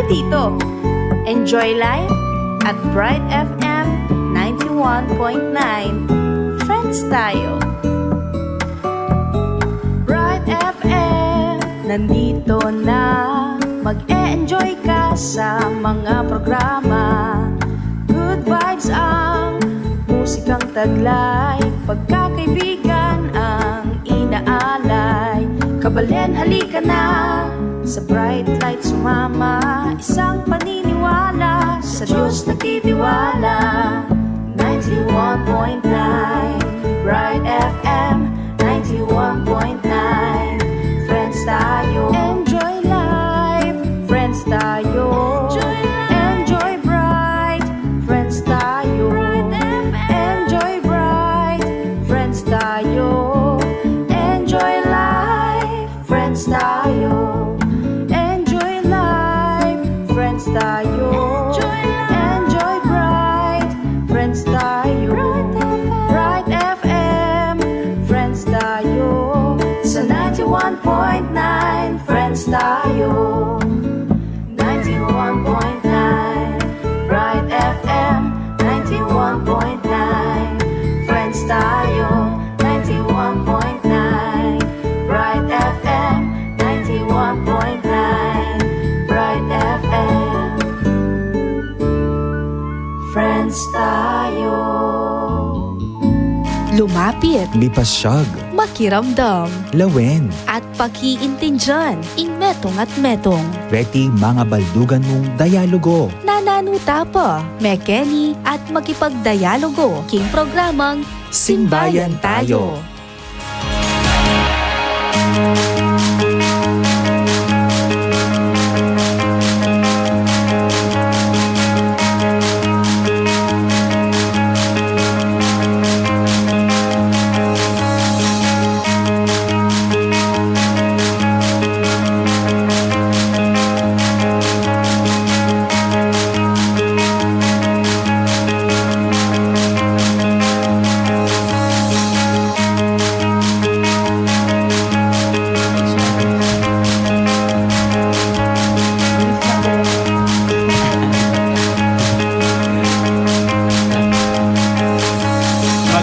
dito. Enjoy life at Bright FM 91.9. Friends tayo. Bright FM, nandito na. Mag-e-enjoy ka sa mga programa. Good vibes ang musikang taglay. Pagkakaibigan ang inaalay. Kabalen, halika na. Sa bright light sumama. Isang paniniwala. Sa Diyos nagtitiwala. 91.9 Bright FM 91.9. Friends tayo. Enjoy life. Friends tayo. Enjoy bright. Friends tayo. Enjoy bright. Friends tayo. Enjoy life. Friends tayo. Enjoy life. Friends tayo. Enjoy bright. Friends tayo. Bright FM. Friends tayo. Sa 91.9 Friends tayo. 91.9 Bright FM 91.9 Friends tayo. 91.9 Bright FM 91.9 Bright FM Friends tayo. Lumapit, Lipasyag, makiramdam, Lawen, at pakiintindihan, inmetong at metong. Ready mga baldugan mong dialogo. Nananuta pa, mekeni at makipagdialogo. King programang Simbayan Tayo.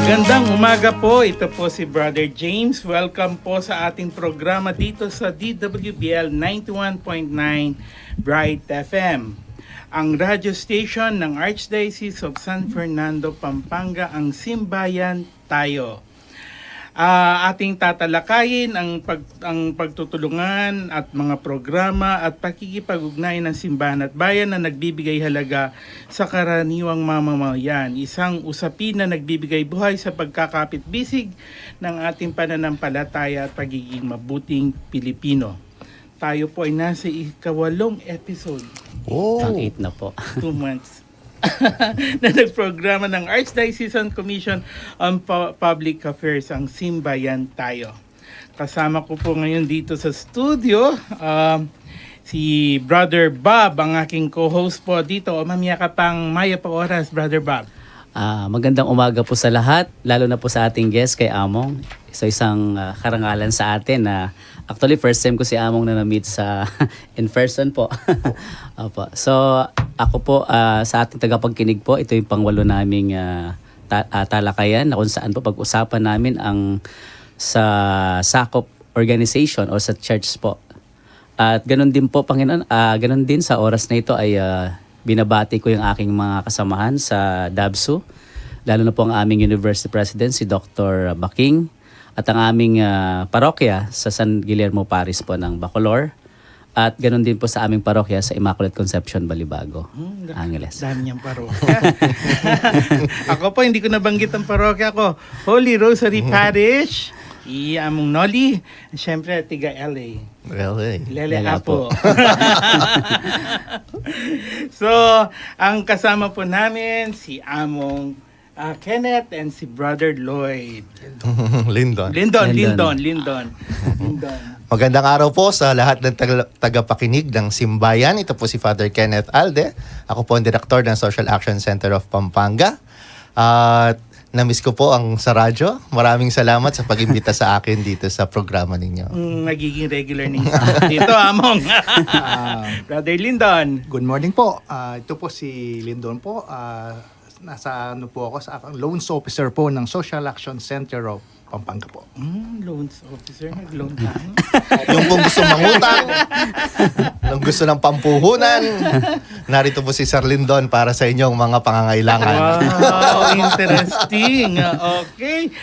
Magandang umaga po. Ito po si Brother James. Welcome po sa ating programa dito sa DWBL 91.9 Bright FM. Ang radio station ng Archdiocese of San Fernando, Pampanga, ang Simbayan Tayo. Ating tatalakayin ang pagtutulungan at mga programa at pakikipag-ugnayan ng simbahan at bayan na nagbibigay halaga sa karaniwang mamamayan. Isang usapin na nagbibigay buhay sa pagkakapit-bisig ng ating pananampalataya at pagiging mabuting Pilipino. Tayo po ay nasa ika-8 episode. Ang 8 na po. 2 months. na nagprograma ng Archdiocesan Commission on Public Affairs, ang Simbayan Tayo. Kasama ko po ngayon dito sa studio si Brother Bob, ang aking co-host po dito. Mamaya ka pang maya pa oras, Brother Bob. Magandang umaga po sa lahat, lalo na po sa ating guest kay Among. So isang karangalan sa atin na actually first time ko si Among na na-meet sa in person po. Opo. So ako po sa ating tagapagkinig po, ito yung pang-8 naming talakayan na kung saan po pag-usapan namin ang sa sakop organization o sa church po. At ganun din po, Panginoon, ganun din sa oras na ito ay binabati ko yung aking mga kasamahan sa DABSU, lalo na po ang aming University President, si Dr. Baking, at ang aming parokya sa San Guillermo Paris po ng Bacolor, at ganoon din po sa aming parokya sa Immaculate Conception, Balibago, Angeles. Dami niyang parokya. Ako po, hindi ko nabanggit ang parokya ko. Holy Rosary Parish, Among Noli, siyempre tiga LA. Lele Apo. So, ang kasama po namin si Among Kenneth and si Brother Lloyd. Lindon. Magandang araw po sa lahat ng tagapakinig ng Simbayan. Ito po si Father Kenneth Alde. Ako po ang Director ng Social Action Center of Pampanga. At Na-miss ko po ang sa radyo. Maraming salamat sa pag-imbita sa akin dito sa programa ninyo. Nagiging regular ninyo dito, Among. Brother Lyndon. Good morning po. Ito po si Lindon po. Nasa ano po ako sa loans officer po ng Social Action Center of Pampanga po. Loans officer, nag-loan ka. Yung kung gusto mangutang, yung gusto ng pampuhunan, narito po si Sir Lindon para sa inyong mga pangangailangan. Wow, interesting. Okay.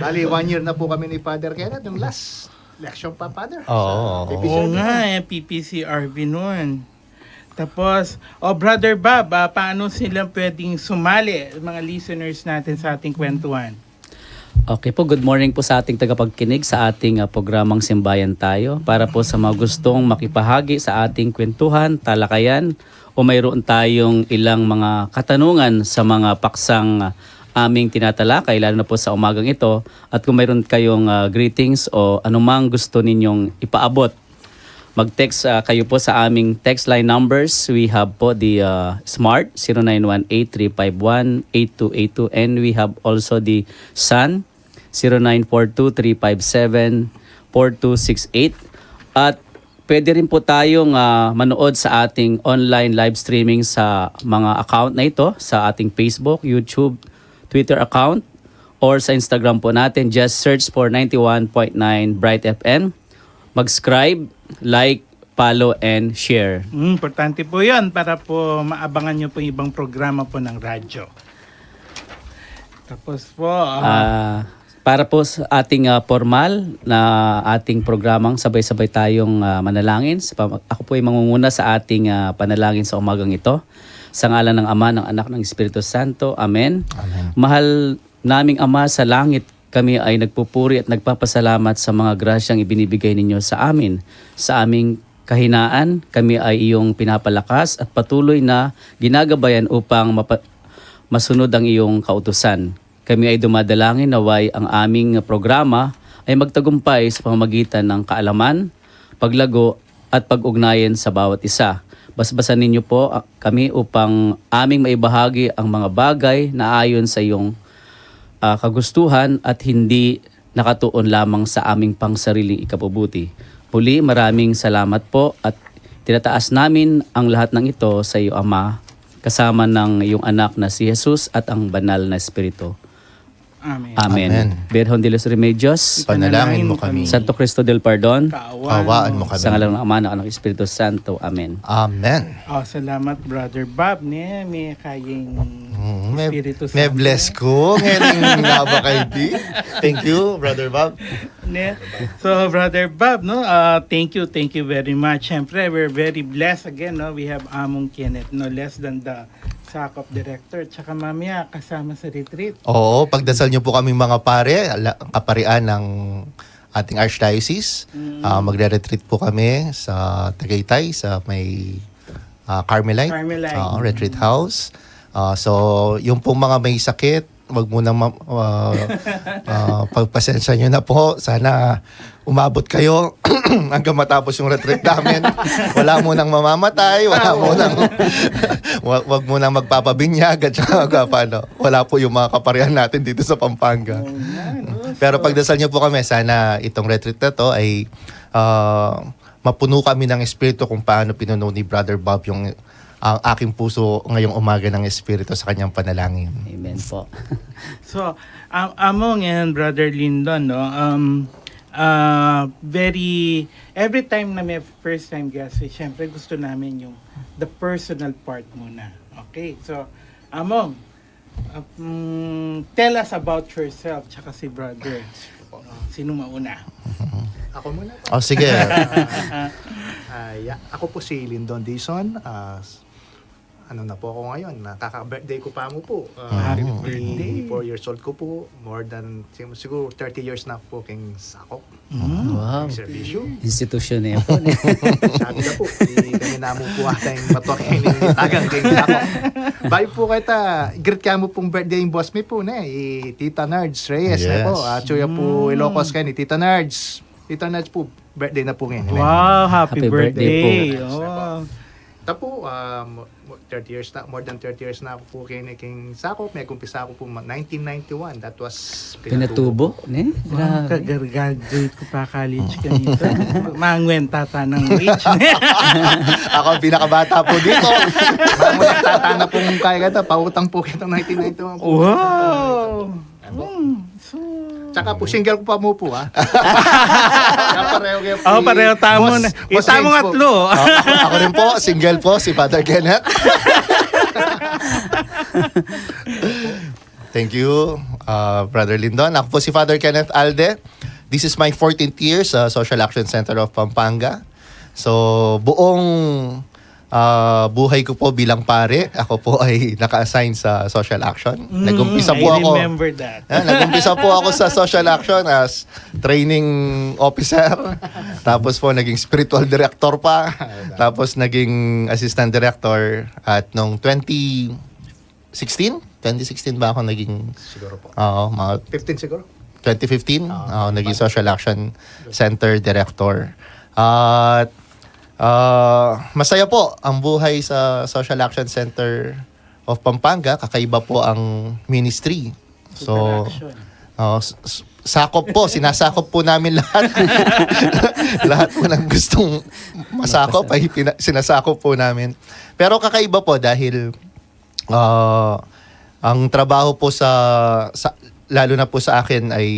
Bali, 1 year na po kami ni Father Kenneth, yung last election pa, Father. Oo. Oo nga, PPCRV noon. Tapos, Brother Bob, paano sila pwedeng sumali, mga listeners natin sa ating kwentuhan? Okay po, good morning po sa ating tagapagkinig sa ating programang Simbayan Tayo. Para po sa mga gustong makipahagi sa ating kwentuhan, talakayan, o mayroon tayong ilang mga katanungan sa mga paksang aming tinatalakay, lalo na po sa umagang ito. At kung mayroon kayong greetings o anumang gusto ninyong ipaabot, mag-text kayo po sa aming text line numbers. We have po the Smart 0918-351-8282, and we have also the Sun 0942-357-4268. At pwede rin po tayong manood sa ating online live streaming sa mga account na ito, sa ating Facebook, YouTube, Twitter account, or sa Instagram po natin. Just search for 91.9 Bright FM. Mag-subscribe, like, follow, and share. Importante po yun para po maabangan nyo po yung ibang programa po ng radyo. Tapos po, Para po sa ating formal na ating programang sabay-sabay tayong manalangin. Ako po ay mangunguna sa ating panalangin sa umagang ito. Sa ngalan ng Ama, ng Anak, ng Espiritu Santo. Amen. Amen. Mahal naming Ama sa langit, kami ay nagpupuri at nagpapasalamat sa mga grasyang ibinibigay ninyo sa amin. Sa aming kahinaan, kami ay iyong pinapalakas at patuloy na ginagabayan upang masunod ang iyong kautusan. Kami ay dumadalangin naway ang aming programa ay magtagumpay sa pamamagitan ng kaalaman, paglago at pag-ugnayan sa bawat isa. Basbasan ninyo po kami upang aming maibahagi ang mga bagay na ayon sa iyong kagustuhan at hindi nakatuon lamang sa aming pangsariling ikabubuti. Muli, maraming salamat po at tinataas namin ang lahat ng ito sa iyo, Ama, kasama ng iyong anak na si Jesus at ang banal na Espiritu. Amen. Amen. Amen. Birhon de los Remedios, Panalangin mo kami. Santo Cristo del Pardon, Awaan mo kami. sa ngalan ng Ama, ng Anak, ng Espiritu Santo. Amen. Amen. Salamat, Brother Bob. May kayang May, Espiritu may Santo. bless ko. Ngayon nabakaidi. Thank you, Brother Bob. So, Brother Bob, thank you very much. Siyempre, we're very blessed again. We have Among Kenneth, no less than the SACOP Director. Tsaka mamaya, kasama sa retreat. Oo, pagdasal niyo po kami mga pare, kaparian ng ating Archdiocese. Magre-retreat po kami sa Tagaytay, sa may Carmelite, Carmelite. retreat house. So, yung pong mga may sakit, wag mo nang pagpasensya nyo na po. Sana umabot kayo hanggang matapos yung retreat namin. Wala mo nang mamamatay, wag mo nang magpapabinyag at saka wala po yung mga kaparihan natin dito sa Pampanga. Pero pagdasal niyo po kami, sana itong retreat na to ay mapuno kami ng espiritu kung paano pinuno ni Brother Bob yung ang aking puso ngayong umaga ng espiritu sa kanyang panalangin. Amen po. So, Among and Brother Lyndon, every time na may first time guest, syempre gusto namin yung the personal part muna. Okay, so Among, tell us about yourself, tsaka si Brother. Sino mauna? Ako muna po. Sige. Ako po si Lindon Dizon. Ano na po ako ngayon? Nakaka-birthday ko pa mo po. Happy birthday. 4 years old ko po. More than, siguro 30 years na po king sakop. Wow. Servisyo. Institusyon na po. Sabi na po, kami na mo po atang matukin ng tagang king sakop. Bye po kita. Greet ka mo pong birthday yung boss me po na Tita Nerds Reyes na po. Chuya po Ilocos kayo ni Tita Nerds. Tita Nerds po, birthday na po ngayon. Wow, happy Happy birthday birthday. po. Tapo, 30 years na, more than 30 years na ako po king sakop. May kumpisa ako po 1991. That was Pinatubo? Ne? Wow, Grabe. kagraduate ko pa college kanito. Mangwenta ta ng age. Ako ang pinakabata po dito. Mga tatana pong kaya kita, pautang po kita 1991 po. Wow! So, Tsaka po, single ko pa mo po, ha? Pareho kayo po. pareho tamo na. Tamo James po. atlo. Ako rin po, single po, si Father Kenneth. Thank you, Brother Lindon. Ako po si Father Kenneth Alde. This is my 14th year sa Social Action Center of Pampanga. So, buong buhay ko po bilang pare, ako po ay naka-assign sa Social Action. Nag-umpisa po I ako. remember that. Nag-umpisa po ako sa Social Action as training officer. Tapos po naging spiritual director pa. Tapos naging assistant director at nung 2016 ba ako naging Siguro po. mga 15 siguro? 2015 naging Social Action Center director. At masaya po ang buhay sa Social Action Center of Pampanga. Kakaiba po ang ministry. So, sakop po, sinasakop po namin lahat. Lahat po ng gustong masakop ay sinasakop po namin. Pero kakaiba po dahil ang trabaho po lalo na po sa akin ay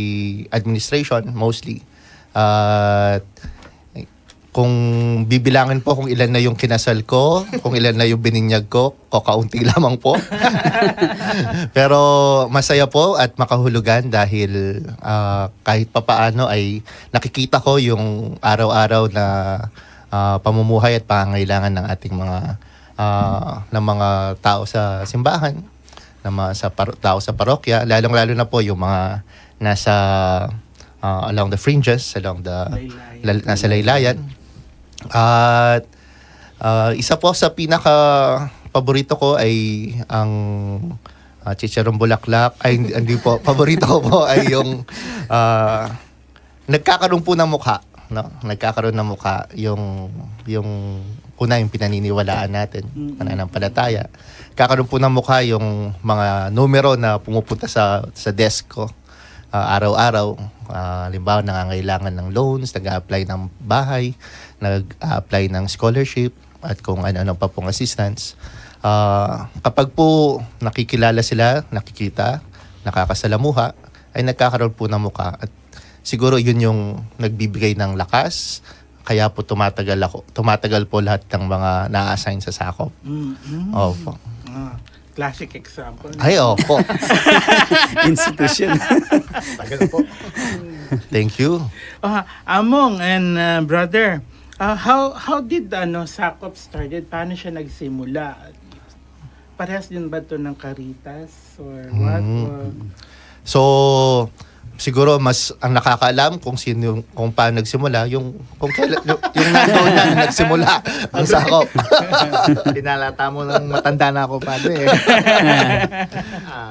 administration mostly. At kung bibilangin po kung ilan na yung kinasal ko, kung ilan na yung bininyag ko, kaunti lamang po. Pero masaya po at makahulugan dahil kahit papaano ay nakikita ko yung araw-araw na pamumuhay at pangangailangan ng ating ng mga tao sa simbahan, tao sa parokya, lalong-lalo na po yung mga nasa along the fringes, nasa laylayan. At isa po sa pinaka-paborito ko ay ang chicharong bulaklak. Ay, hindi po. Paborito ko po ay yung nagkakaroon po ng mukha. No? Nagkakaroon ng mukha yung una yung pinaniniwalaan natin, pananampalataya. Kakaroon po ng mukha yung mga numero na pumupunta sa desk ko araw-araw. Halimbawa, nangangailangan ng loans, nag-a-apply ng bahay, nag-a-apply ng scholarship, at kung ano-ano pa pong assistance. Kapag po nakikilala sila, nakikita, nakakasalamuha, ay nagkakaroon po ng mukha. At siguro yun yung nagbibigay ng lakas, kaya po tumatagal po lahat ng mga na-assign sa sakop. Opo. Classic example. Ay, opo. Institution. Tagal po. Thank you. Among and brother, how did Sakop started? Paano siya nagsimula? Parehas din ba ito ng Caritas or what? So, siguro mas ang nakakaalam kung kung paano nagsimula, yung nandoon na nagsimula ang sakop. Pinalata mo ng matanda na ako, padre.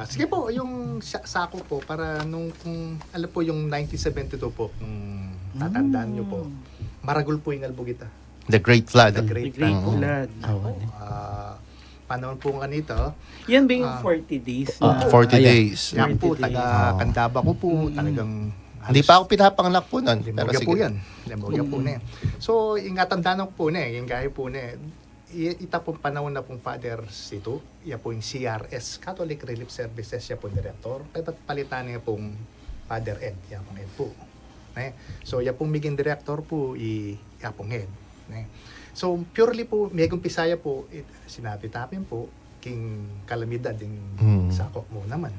Sige po, yung sako po, para kung alam po yung 1972 po, kung tatandaan nyo po, maragul po yung Albugita. The Great Flood. The Great Great Flood. Flood. Panahon po nga nito, Yan ba yung 40 days? 40 days. yan po, taga Kandaba ko po, talagang Hindi pa ako pinapanganak po nun. Pero Limogya po sige. yan. Limogya po na. So, ingatandaan ko po na yung gaya po na ita pong panahon na pong Father Sito, yan po yung CRS, Catholic Relief Services, yan po yung director. Kaya palitan niya pong Father Ed, yan pong Ed po. So, yan pong miging director po, yan pong Ed. So, purely po, may pisaya po, sinabi tapin po, king kalamidad yung sakop mo naman.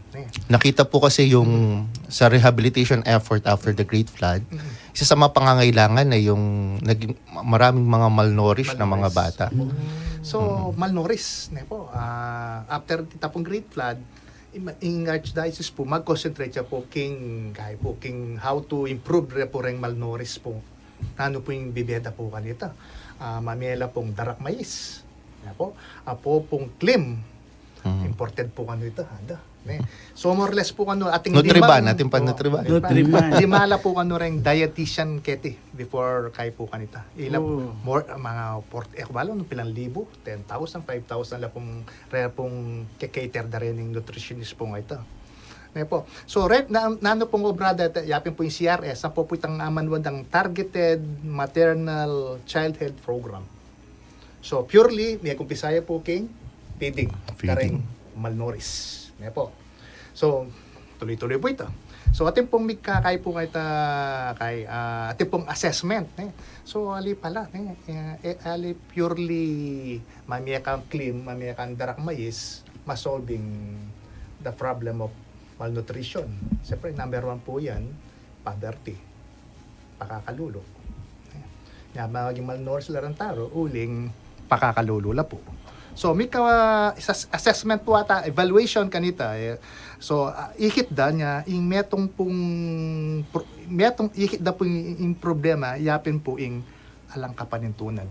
Nakita po kasi yung sa rehabilitation effort after the Great Flood, isa sa mga pangangailangan ay yung maraming mga malnourished na mga bata. So, malnourished po. After tapong Great Flood, in Archdiocese po, mag-concentrate siya po king how to improve po rin malnourished po. Ano po yung bibeda po kanita. Mamela pong darak mais. Po pong klim. Imported po kanita. So more or less po ating Nutriban, ating pan-Nutriban. Nutriban. Limala po rin dietitian keti before kay po kanita. Ilang Oh. more mga balo no pilang libo, 10,000, 5,000 la pong cater da rin ng nutritionist po nga ito. Po. So nano pong obrada yapin po yung CRS ang po itang amanwadang targeted maternal child health program. So purely may kumpisaya po king feeding. Kareng malnourished. Po. So tuloy-tuloy po ito. So atin pong mikakay po kay atin pong assessment. So ali pala ali purely mamiyakang clean, mamiyakang darak mais masolving the problem of malnutrition. Siyempre, number 1 po yan, poverty. Pakakalulok. Maging malnourished lang taro, uling pakakalulula po. So, may assessment po ata, evaluation kanita. So, ikit da niya, ikit da po yung problema, yapin po yung alang kapanintunan.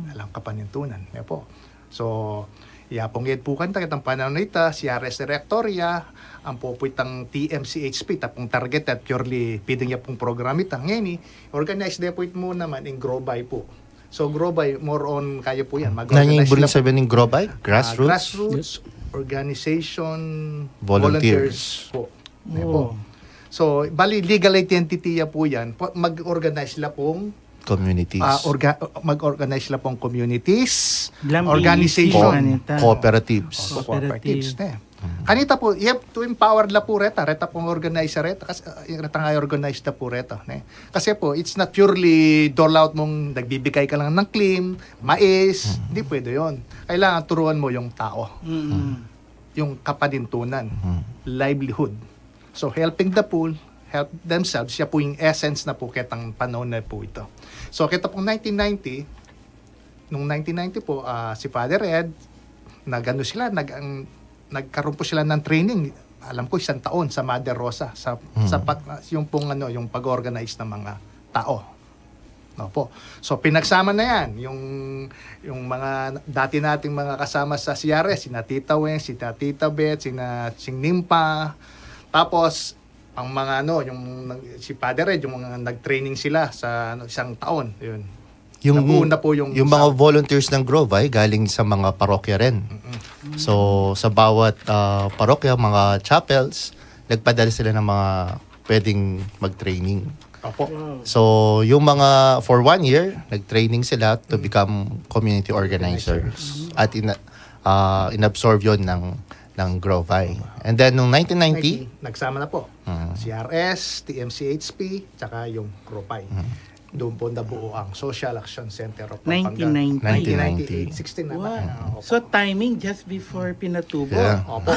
Alang kapanintunan. Po. So, yapong po kanta kitang panahon na ita, CRS Directoria, ang pupuitang TMCHP, tapong targeted, purely feeding yapong program ita. Ngayon, organized po ito mo naman in Grow By po. So, Grow By, more on kayo po yan. Nanyang buling sabihin ng Grow By? Grassroots? Grassroots, organization, Volunteers. po. Oh. So, bali, legal identity po yan. Mag-organize sila pong Communities. mag-organize sila pong communities, Lam- organization, Kanita. Cooperatives. cooperatives. Kanita po, you have to empower la po reta pong organizer reta, kasi reta nga organized na po reta. Kasi po, it's not purely dole out mong nagbibigay ka lang ng claim, mais, hindi pwede yon. Kailangan turuan mo yung tao, yung kapanintunan, livelihood. So, helping the poor, help themselves, siya po yung essence na po kitang panahon na po ito. So, kita pong 1990, nung 1990 po, si Father Ed, nagkaroon po sila ng training, alam ko 1 taon sa Mother Rosa, yung pong yung pag-organize ng mga tao. No po. So, pinagsama na yan, yung mga dati nating mga kasama sa CRS, sina Tita Weng, sina Tita Beth, sina Sing Nimpa, tapos, ang mga si Father Ed, yung mga nag-training sila sa 1 taon, yun. Nabuo na po yung mga volunteers ng Grow By galing sa mga parokya rin. So, sa bawat parokya, mga chapels, nagpadala sila ng mga pwedeng mag-training. Opo. So, yung mga for 1 year, nag-training sila to become community organizers. At inabsorb yon ng Grow By. And then, noong 1990, nagsama na po. CRS, TMCHP, tsaka yung Grow By. Doon po nabuo ang Social Action Center of Pampanga. 1990. 1916 na. Wow. So, timing just before pinatubo. Yeah. Opo.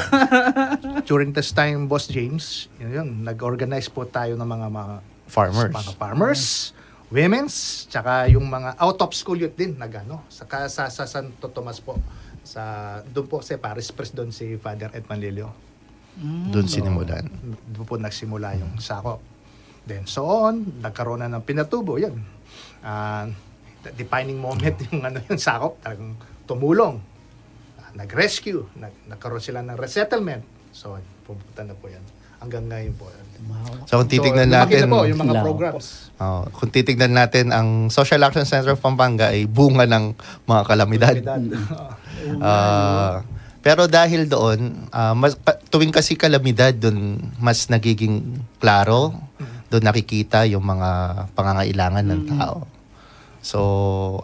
During this time, Boss James, yun, nag-organize po tayo ng mga farmers, women's, tsaka yung mga out of school youth din, sa Santo Tomas po. Doon po si Paris Pres, doon si Father Ed Manlilio. doon sinimulan. Doon po nagsimula yung sakop. Then so on, nagkaroon na ng pinatubo, yun. The defining moment yung sakop, talagang tumulong. Nag-rescue, nagkaroon sila ng resettlement. So, pupunta na po yan. Hanggang ngayon po. So kung titignan natin, po yung mga programs. kung titignan natin, ang Social Action Center of Pampanga ay bunga ng mga kalamidad. Pero dahil doon, tuwing kasi kalamidad, doon mas nagiging klaro, doon nakikita yung mga pangangailangan ng tao. So,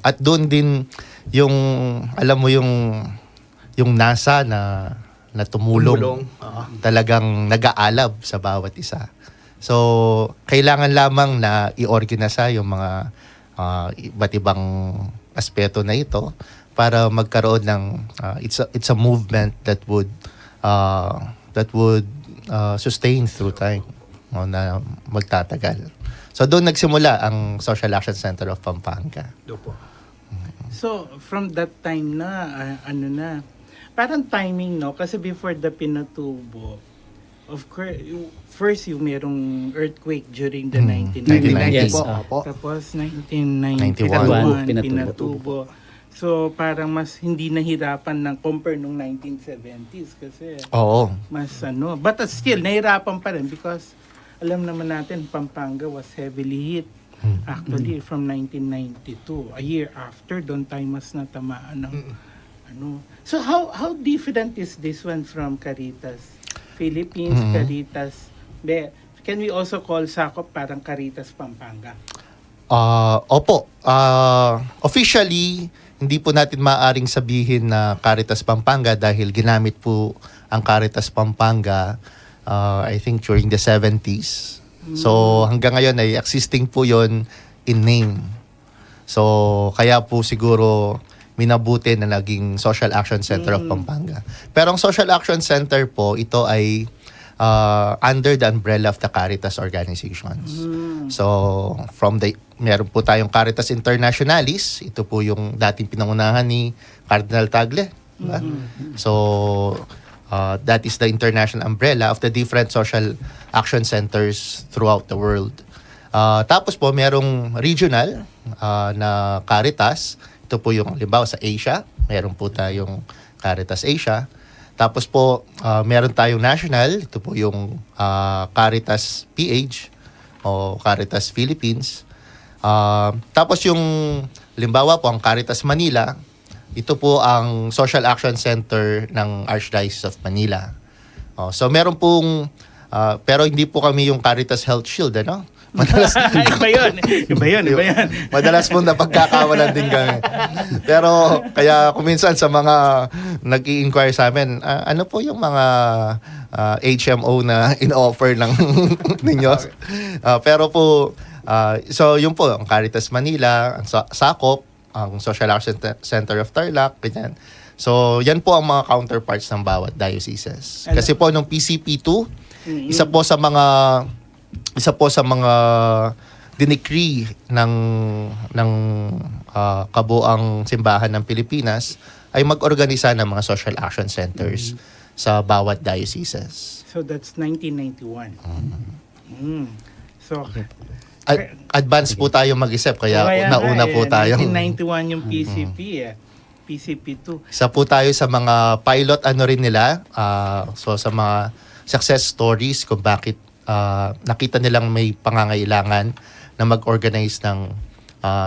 at doon din yung, alam mo yung NASA na tumulong. Talagang nag-aalab sa bawat isa. So, kailangan lamang na i-organize yung mga iba't ibang aspeto na ito para magkaroon ng it's a movement that would sustain through time, na magtatagal. So doon nagsimula ang Social Action Center of Pampanga. Dopo. So, from that time na, parang timing, no? Kasi before the pinatubo, of course, first yung merong earthquake during the 1990s. 1990 Yes, po. Opo. Tapos 1991, 91, pinatubo. So parang mas hindi nahirapan ng compare nung 1970s kasi Oo. mas ano, but still nahirapan pa rin because alam naman natin Pampanga was heavily hit actually from 1992, a year after doon tayo mas natamaan ng ano. So how different is this one from Caritas Philippines, Caritas can we also call Sakop parang Caritas Pampanga? Opo. Officially, hindi po natin maaaring sabihin na Caritas Pampanga dahil ginamit po ang Caritas Pampanga I think during the 70s. So hanggang ngayon ay existing po yon in name. So kaya po siguro minabuti na naging Social Action Center of Pampanga. Pero ang Social Action Center po, ito ay under the umbrella of the Caritas organizations. So, meron po tayong Caritas Internationalis. Ito po yung dating pinangunahan ni Cardinal Tagle. Diba? So, that is the international umbrella of the different social action centers throughout the world. Tapos po, merong regional na Caritas. Ito po yung, halimbawa, sa Asia. Meron po tayong Caritas Asia. Tapos po, meron tayong national. Ito po yung Caritas PH o Caritas Philippines. Tapos yung, halimbawa po, ang Caritas Manila, ito po ang Social Action Center ng Archdiocese of Manila. So meron pong, pero hindi po kami yung Caritas Health Shield, ano? Madalas, Iba yun. madalas po napagkakawalan din kami. Pero kaya kuminsan sa mga nag-i-inquire sa amin, ano po yung mga HMO na in-offer ng ninyo? Pero po, so yun po, ang Caritas Manila, ang Sakop, ang Social Action Center of Tarlac, ganyan. So yan po ang mga counterparts ng bawat dioceses. Kasi po nung PCP2, isa po sa mga dinecree ng kabuang simbahan ng Pilipinas ay mag-organisa ng mga social action centers sa bawat dioceses. So that's 1991. So Advance po tayo mag-isip kaya nauna po tayo. 1991 yung PCP PCP2. Isa po tayo sa mga pilot rin nila. So sa mga success stories kung bakit nakita nilang may pangangailangan na mag-organize ng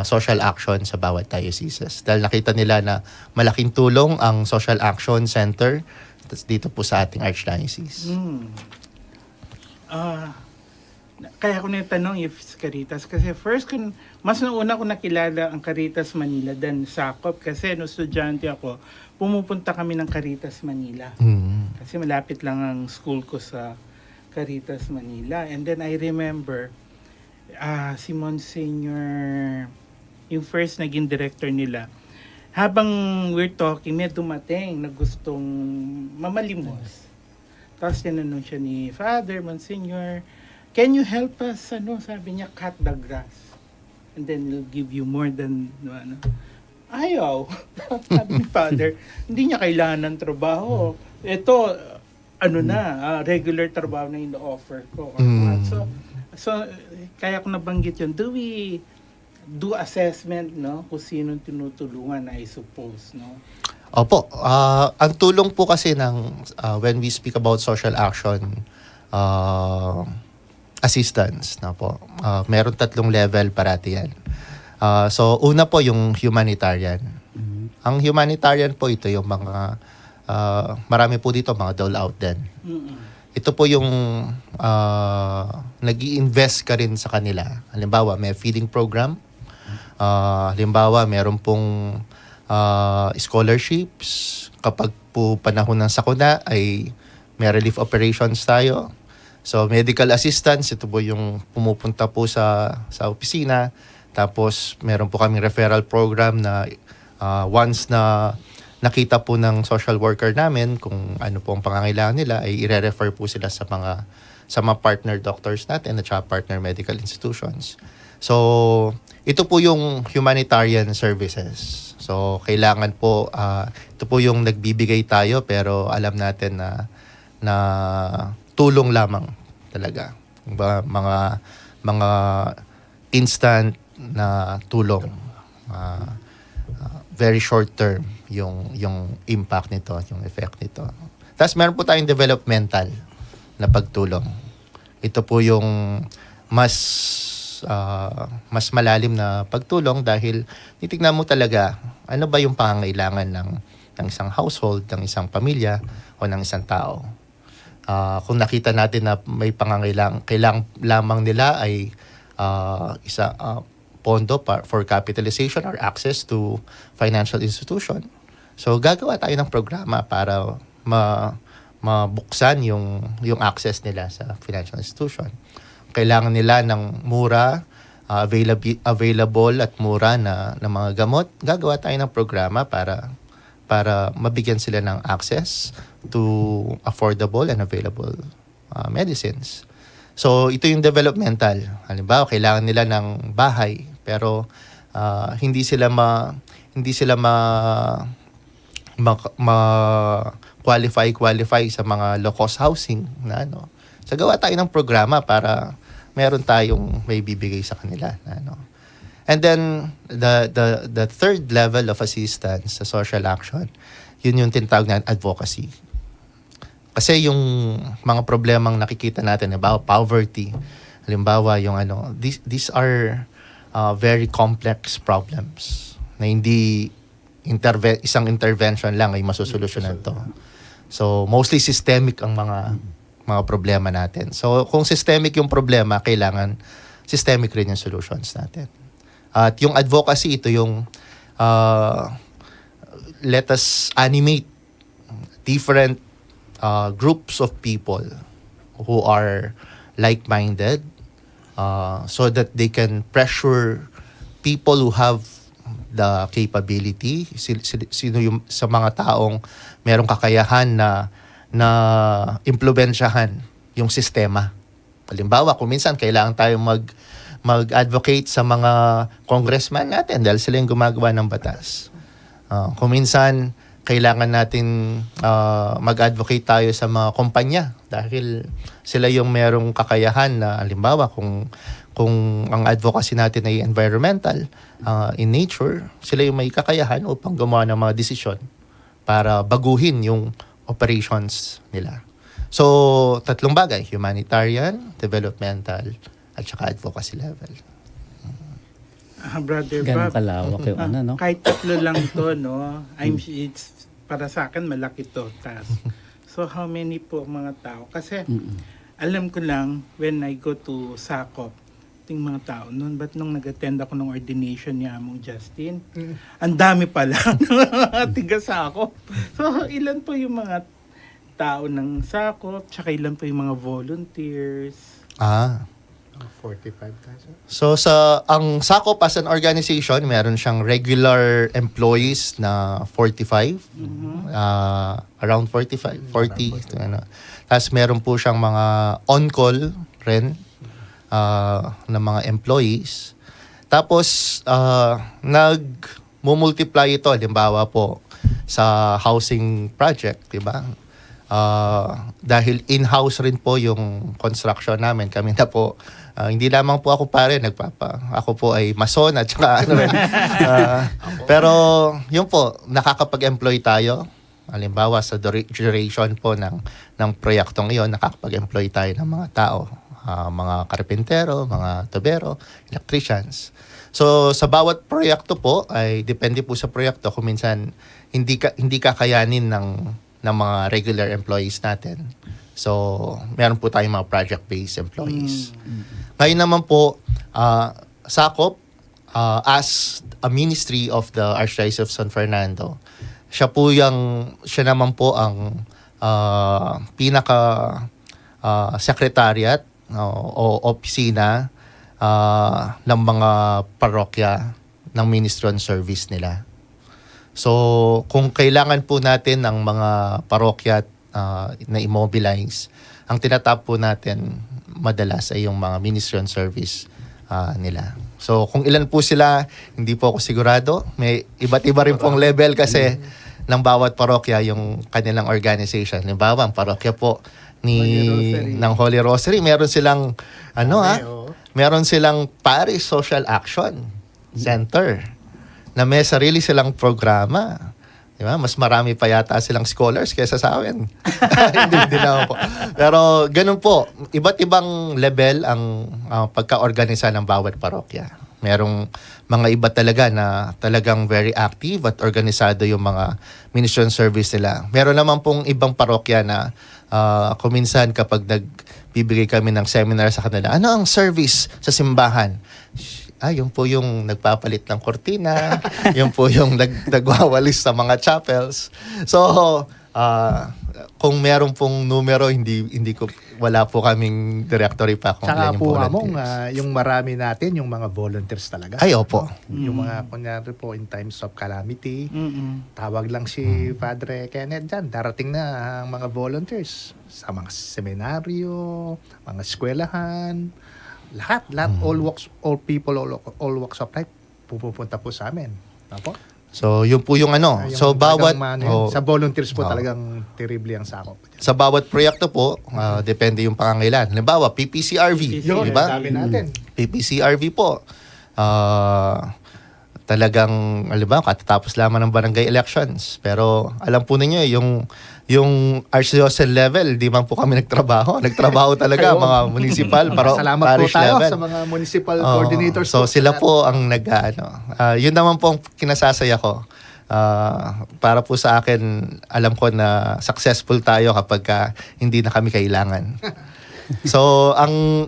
social action sa bawat dioceses. Dahil nakita nila na malaking tulong ang Social Action Center dito po sa ating Archdiocese. Kaya ako natanong if Caritas kasi first mas nauna ko nakilala ang Caritas Manila than Sakop kasi no estudyante ako pumupunta kami ng Caritas Manila kasi malapit lang ang school ko sa Caritas Manila. And then I remember si Monsignor yung first naging director nila, habang we're talking may dumating na gustong mamalimos, tapos tinanong siya ni Father Monsignor, can you help us, sabi niya, cut the grass and then we'll give you more than ayaw. Sabi ni Father, hindi niya kailangan ng trabaho, ito regular trabaho na ino-offer ko. So kaya ko nabanggit yun, do we do assessment kung sinong tinutulungan, I suppose, Opo, ang tulong po kasi ng when we speak about social action assistance po, meron 3 level parati yan. So una po yung humanitarian. Ang humanitarian po ito yung mga marami po dito mga dole out din. Ito po yung nag-i-invest ka rin sa kanila. Halimbawa, may feeding program. Halimbawa, meron pong scholarships. Kapag po panahon ng sakuna ay may relief operations tayo. So, medical assistance, ito po yung pumupunta po sa opisina. Tapos, meron po kaming referral program na once na nakita po ng social worker namin kung ano po ang pangangailangan nila, ay i-refer po sila sa mga partner doctors natin at saka partner medical institutions. So, ito po yung humanitarian services. So, kailangan po, ito po yung nagbibigay tayo pero alam natin na tulong lamang talaga. Mga instant na tulong. very short term yung impact nito, yung effect nito. Tapos meron po tayong developmental na pagtulong. Ito po yung mas malalim na pagtulong dahil titignan mo talaga ano ba yung pangangailangan ng isang household, ng isang pamilya o ng isang tao. Kung nakita natin na may kailangan lamang nila ay pondo for capitalization or access to financial institution. So gagawa tayo ng programa para mabuksan yung access nila sa financial institution. Kailangan nila ng mura, available at mura na mga gamot. Gagawa tayo ng programa para mabigyan sila ng access to affordable and available medicines. So ito yung developmental. Halimbawa, kailangan nila ng bahay pero hindi sila qualify sa mga low-cost housing na ano. So gawa tayo ng programa para meron tayong may bibigay sa kanila na ano. And then the third level of assistance sa social action, yun yung tinatawag na advocacy. Kasi yung mga problemang nakikita natin, halimbawa poverty, halimbawa yung ano, these are very complex problems na hindi isang intervention lang ay masusolusyonan to. So mostly systemic ang mga problema natin. So kung systemic yung problema, kailangan systemic rin yung solutions natin. At yung advocacy, ito yung let us animate different groups of people who are like-minded so that they can pressure people who have the capability, sino yung sa mga taong merong kakayahan na impluwensyahan yung sistema. Halimbawa, kung minsan kailangan tayo mag-advocate sa mga congressman natin dahil sila yung gumagawa ng batas. Kung minsan kailangan natin mag-advocate tayo sa mga kumpanya dahil sila yung merong kakayahan na halimbawa kung ang advocacy natin ay environmental in nature, sila yung may kakayahan upang gumawa ng mga desisyon para baguhin yung operations nila. So, tatlong bagay, humanitarian, developmental, at saka advocacy level. Brother Ganun Bob, kalawak yung ano, no? kahit tatlo lang to, no? It's para sa akin malaki to task. So how many po mga tao? Kasi alam ko lang when I go to Sakop, ting mga tao noon, but nung nag-attend ako ng ordination ni Among Justin, ang dami pala tiga Sakop. So ilan po yung mga tao ng Sakop, tsaka ilan po yung mga volunteers? 45,000. So ang Sakop as an organization, meron siyang regular employees na 45, around 45, 40, ano. Tapos meron po siyang mga on-call rin na mga employees. Tapos nag-multiply ito, halimbawa po sa housing project, di ba? Dahil in-house rin po yung construction namin. Kami na po, hindi lamang po ako ako po ay mason at saka ano rin. Pero yun po, nakakapag-employ tayo. Halimbawa sa duration po ng proyektong iyon, nakakapag-employ tayo ng mga tao. Mga karpintero, mga tubero, electricians. So sa bawat proyekto po ay depende po sa proyekto kung minsan hindi kakayanin ng mga regular employees natin. So meron po tayong mga project-based employees. Ngayon naman po Sakop as a ministry of the Archdiocese of San Fernando, siya naman po ang pinaka secretariat o opisina ng mga parokya ng Ministry on Service nila. So, kung kailangan po natin ng mga parokya na immobilize, ang tinatap po natin madalas ay yung mga Ministry on Service nila. So, kung ilan po sila, hindi po ako sigurado. May iba't iba rin pong level kasi ng bawat parokya yung kanilang organization. Halimbawa, ang parokya po ng Holy Rosary, meron silang meron silang Parish Social Action Center na may sarili silang programa. Di ba? Mas marami pa yata silang scholars kaysa sa amin. Hindi naman po. Pero ganun po, iba't ibang level ang pagka-organisa ng bawat parokya. Merong mga iba talaga na talagang very active at organisado yung mga ministry service nila. Meron naman pong ibang parokya na kuminsan kapag nagbibigay kami ng seminar sa kanila, ano ang service sa simbahan? Yun po yung nagpapalit ng kortina, yun po yung nagwawalis sa mga chapels. So, kung meron pong numero, wala po kaming directory pa kung Tsaka ilan yung po, volunteers. Among, yung marami natin, yung mga volunteers talaga. Ay, opo. Yung mga, kunyari po, in times of calamity, Mm-mm. tawag lang si Padre Kenneth dyan. Darating na ang mga volunteers sa mga seminaryo, mga eskwelahan, lahat, all people, all walks of life, pupunta po sa amin. Apo? So, yun po yung ano. Yung So, bawat... talagang sa volunteers po Oh. talagang terribly ang sakop. Sa bawat proyekto po, depende yung pangangailan. Halimbawa, PPCRV. Yun, Di ba? sabi natin. PPCRV po. Talagang, halimbawa, katatapos lamang ng barangay elections. Pero alam po ninyo, yung archdiocese level, di man po kami nagtrabaho. Nagtrabaho talaga, Ayun. mga municipal, Salamat po parish tayo level. sa mga municipal Oo. coordinators. So sila po ang yun naman po ang kinasasaya ko. Para po sa akin, alam ko na successful tayo kapag hindi na kami kailangan. So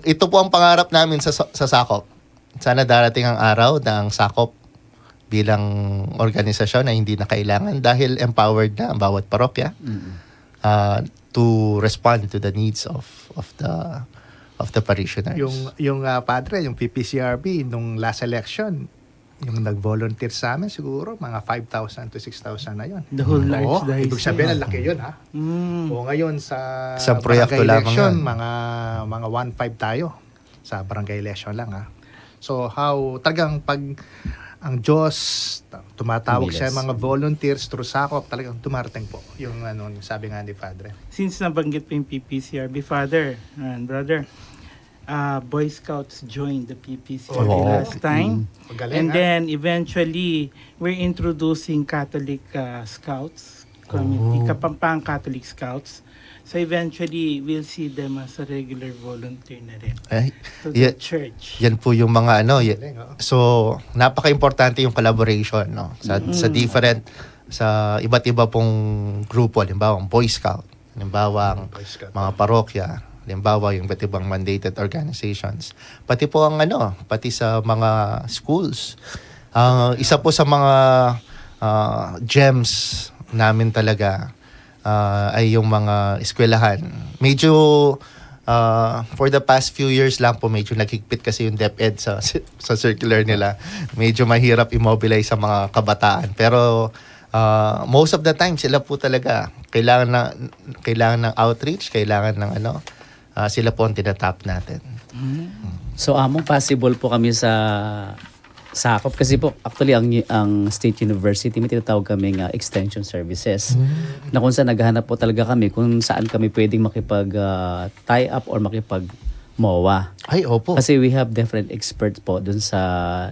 ito po ang pangarap namin sa Sakop. Sana darating ang araw na ang Sakop bilang organisasyon na hindi na kailangan dahil empowered na ang bawat parokya to respond to the needs of the parishioners. Yung padre, yung PPCRB, nung last election, yung nag-volunteer sa amin, siguro mga 5,000 to 6,000 na yun. The whole large Oo, diocese. ibig sabihin, ang laki yun, ha? Mm. O ngayon sa Sa proyekto barangay lamang election, yun. mga 1.5 tayo sa barangay election lang, ha? So, talagang pag ang Diyos tumatawag Humiles. siya mga volunteers through Sakop, talagang tumarating po. Yung sabi nga ni Padre. Since nabanggit po yung PPCRB, Father and Brother, Boy Scouts joined the PPCRB Wow. last time. Magaling, And ha? then eventually, we're introducing Catholic Scouts community, Kapampang Catholic Scouts. So eventually, we'll see them as a regular volunteer na rin Ay, to the yeah. church. Yan po yung mga Galing, oh. So, napaka-importante yung collaboration sa different sa iba't iba pong grupo, halimbawa ang Boy Scout, halimbawa ang Boy Scout. mga parokya, halimbawa yung iba't ibang mandated organizations. Pati po pati sa mga schools. Isa po sa mga gems namin talaga ay yung mga eskwelahan. Medyo for the past few years lang po medyo naghigpit kasi yung DepEd sa circular nila. Medyo mahirap immobilize sa mga kabataan. Pero most of the time sila po talaga kailangan ng outreach, kailangan ng sila po ang tinatap natin. So among possible po kami sa Sakop kasi po actually ang State University may tinatawag kaming extension services na kung saan naghahanap po talaga kami kung saan kami pwedeng makipag tie up or makipag MOA. Ay, opo. Kasi we have different experts po dun sa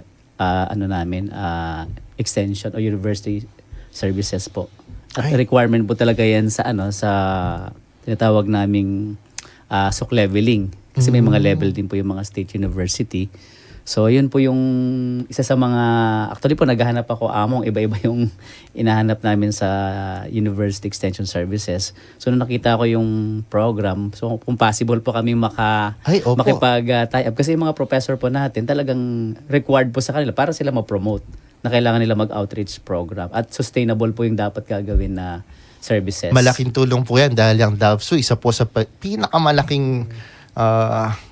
extension o university services po. At Ay. requirement po talaga yan sa sa tinatawag naming SOC leveling. Kasi may mga level din po yung mga state university. So, yun po yung isa sa mga... Actually po, naghahanap ako among iba-iba yung inahanap namin sa University Extension Services. So, nung nakita ko yung program, so kung possible po kami Ay, opo. makipag-tie up. Kasi yung mga professor po natin, talagang required po sa kanila para sila ma-promote na kailangan nila mag-outreach program. At sustainable po yung dapat gagawin na services. Malaking tulong po yan dahil ang DAVSU, isa po sa pinakamalaking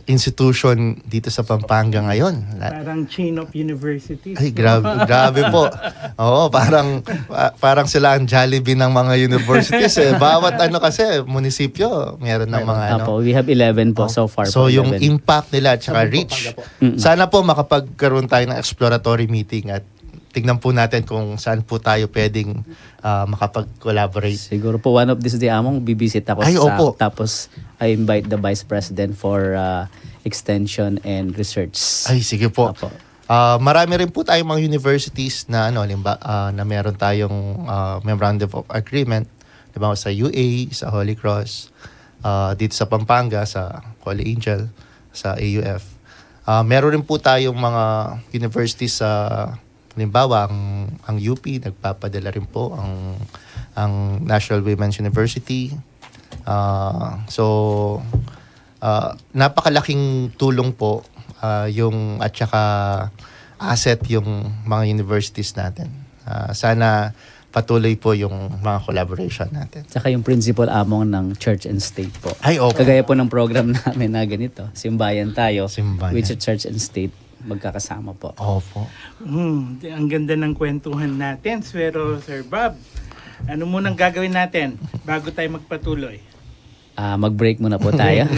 institution dito sa Pampanga ngayon. Parang chain of universities. Ay, grabe po. Oo, parang sila ang Jollibee ng mga universities. Bawat kasi, munisipyo, meron ng mga Apo, we have 11 po so far. So, po, yung 11. impact nila at saka Sabi po, reach. Pampanga po. Sana po makapagkaroon tayo ng exploratory meeting at tignan po natin kung saan po tayo pwedeng makapag-collaborate. Siguro po one of these day among bibisit ako Ay, sa opo. tapos I invite the Vice President for Extension and Research. Ay, sige po. Apo. Marami rin po tayong mga universities na na meron tayong memorandum of agreement, 'di ba, sa UA, sa Holy Cross, dito sa Pampanga sa Holy Angel, sa AUF. Meron rin po tayong mga universities sa halimbawa ang UP nagpapadala rin po ang National Women's University. Napakalaking tulong po yung at saka asset yung mga universities natin. Sana patuloy po yung mga collaboration natin. Tsaka yung principal among ng Church and State po. Ay, okay. Kagaya po ng program namin na ganito, Simbayan Tayo, Simbayan. which is Church and State, magkakasama po. Opo. Ang ganda ng kwentuhan natin. Pero Sir Bob, ano munang gagawin natin bago tayo magpatuloy? Mag-break muna po tayo.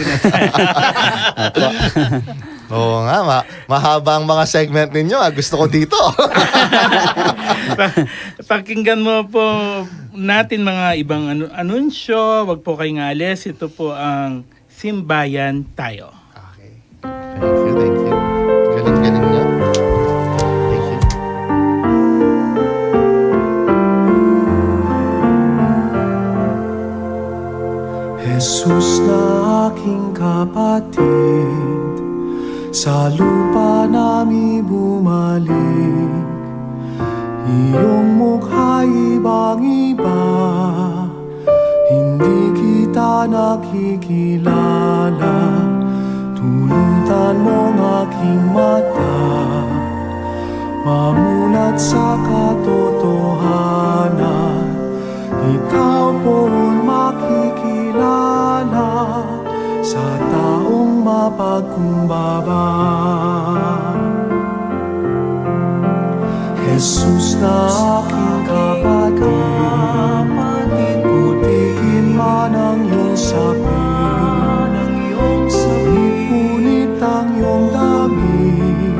Opo. Oo nga, mahaba ang mga segment ninyo. Gusto ko dito. Pakinggan mo po natin mga ibang anunsyo. Wag po kayong alis. Ito po ang Simbayan Tayo. Okay. Thank you. Galing niyo. Thank you. Jesus na aking kapatid, sa lupa nami bumalik. Iyong mukha'y ibang-iba, hindi kita nakikilala. Tulutan mong aking mata, mamulat sa katotohanan. Ikaw po'y makikilala sa taong mapagkumbaba. Jesus na aking kapatid, putikin man ang iyong sapin, punit ang iyong damit,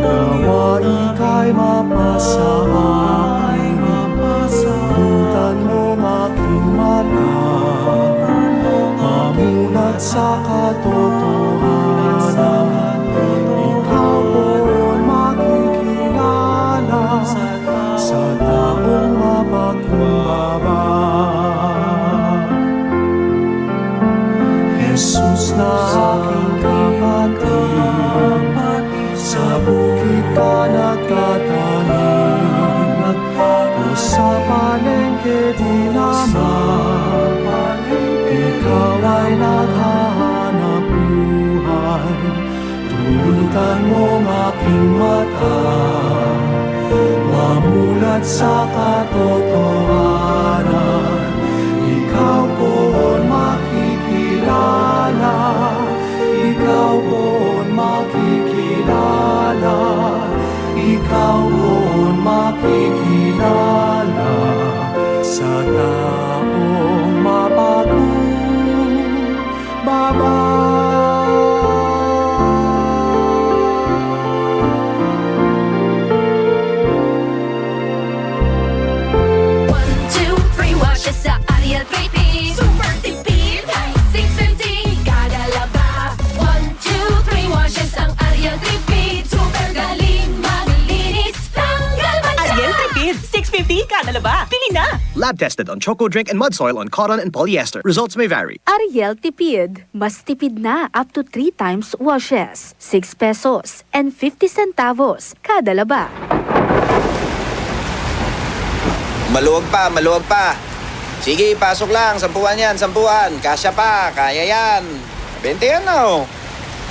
nawa ika'y mapasa akin. Tulutan mong aking mata, mamulat sa katotohanan. Ikaw po'y makikilala sa taong mapagkumbaba. Jesus na aking kapatid, sa bukid ka nagtatanim, o sa palengke di naman, ikaw ay naghahanap buhay. Tulutan mong aking mata, mamulat sa katotohanan. Ikaw po'y makikilala, ikaw po'y makikilala, ikaw po'y makikilala sa taong mapagkumbaba. Sa Ariel Baby Super tipid 650 kada laba 1, 2, 3 washes ang Ariel Baby Super galing maglinis tanggal mancha Ariel Tripid, 650 kada laba. Pili na! Lab tested on Choco Drink and Mud Soil on cotton and polyester. Results may vary. Ariel Tipid. Mas tipid na up to 3 times washes. 6 pesos and 50 centavos kada laba. Maluwag pa. Sige, pasok lang. 10 yan, 10. Kasya pa, kaya yan. 20 yan na.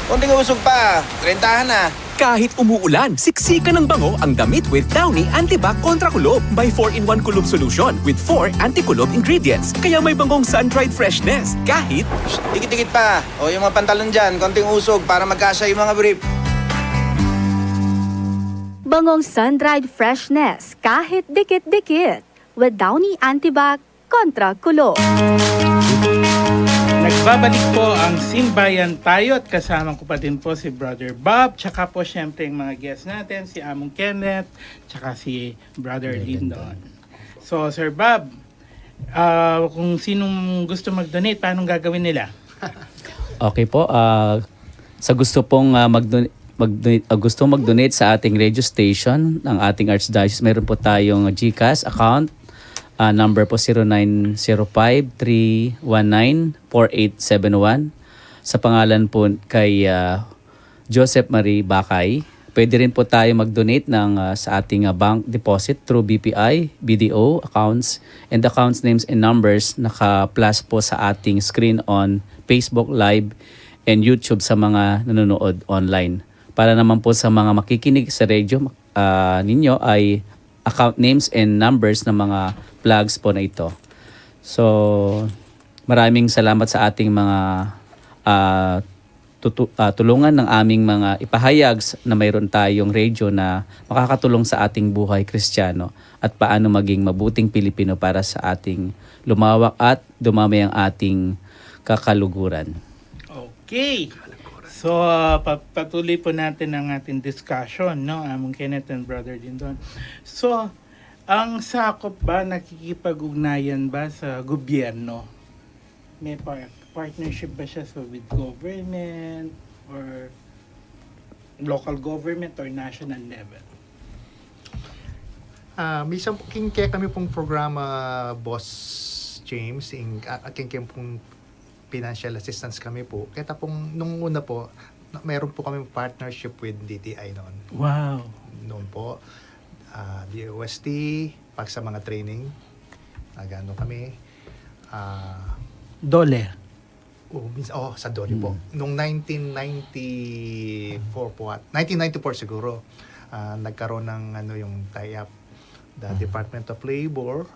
Kunting usog pa. 30 na. Kahit umuulan, siksikan ng bango ang damit with Downy Antibac Kontra Kulob. By 4-in-1 Kulob Solution with 4 anti-kulob ingredients. Kaya may bangong sun-dried freshness. Kahit... Shh, dikit-dikit pa. O yung mga pantalon dyan, konting usog para magkasya yung mga brief. Bangong sun-dried freshness kahit dikit-dikit. With Downy Antibac Kontra Kulob. Nagbabalik po ang Simbayan Tayo at kasama ko pa din po si Brother Bob, tsaka po syempre yung mga guests natin, si Among Kenneth, tsaka si Brother Lyndon. So Sir Bob, kung sinong gusto mag-donate, paano gagawin nila? Okay po, sa gusto pong gustong mag-donate sa ating radio station, ang ating Archdiocese, meron po tayong GCash account. Number po 0905-319-4871. Sa pangalan po kay Joseph Marie Bakay. Pwede rin po tayo mag-donate sa ating bank deposit through BPI, BDO accounts, and accounts names and numbers naka-plus po sa ating screen on Facebook Live and YouTube sa mga nanonood online. Para naman po sa mga makikinig sa radio ninyo ay account names and numbers ng mga plugs po na ito. So, maraming salamat sa ating mga tulungan ng aming mga ipahayag na mayroon tayong radio na makakatulong sa ating buhay Kristiyano at paano maging mabuting Pilipino para sa ating lumawak at dumami ang ating kakaluguran. Okay. So, patuloy po natin ang ating discussion, no? Among Kenneth and Brother Dindon. So, ang sakop ba, nakikipag-ugnayan ba sa gobyerno? May partnership ba siya with government or local government or national level? Minsan kaya kami pong programa, Boss James, kaya pong financial assistance kami po. Kaya pong nung una po, mayroon po kami partnership with DTI noon. Wow. Noon po, DOST, pag sa mga training, nagano kami. Dole. Sa Dole po. Noong 1994 po, 1994 siguro, nagkaroon ng yung tie-up, the Department of Labor,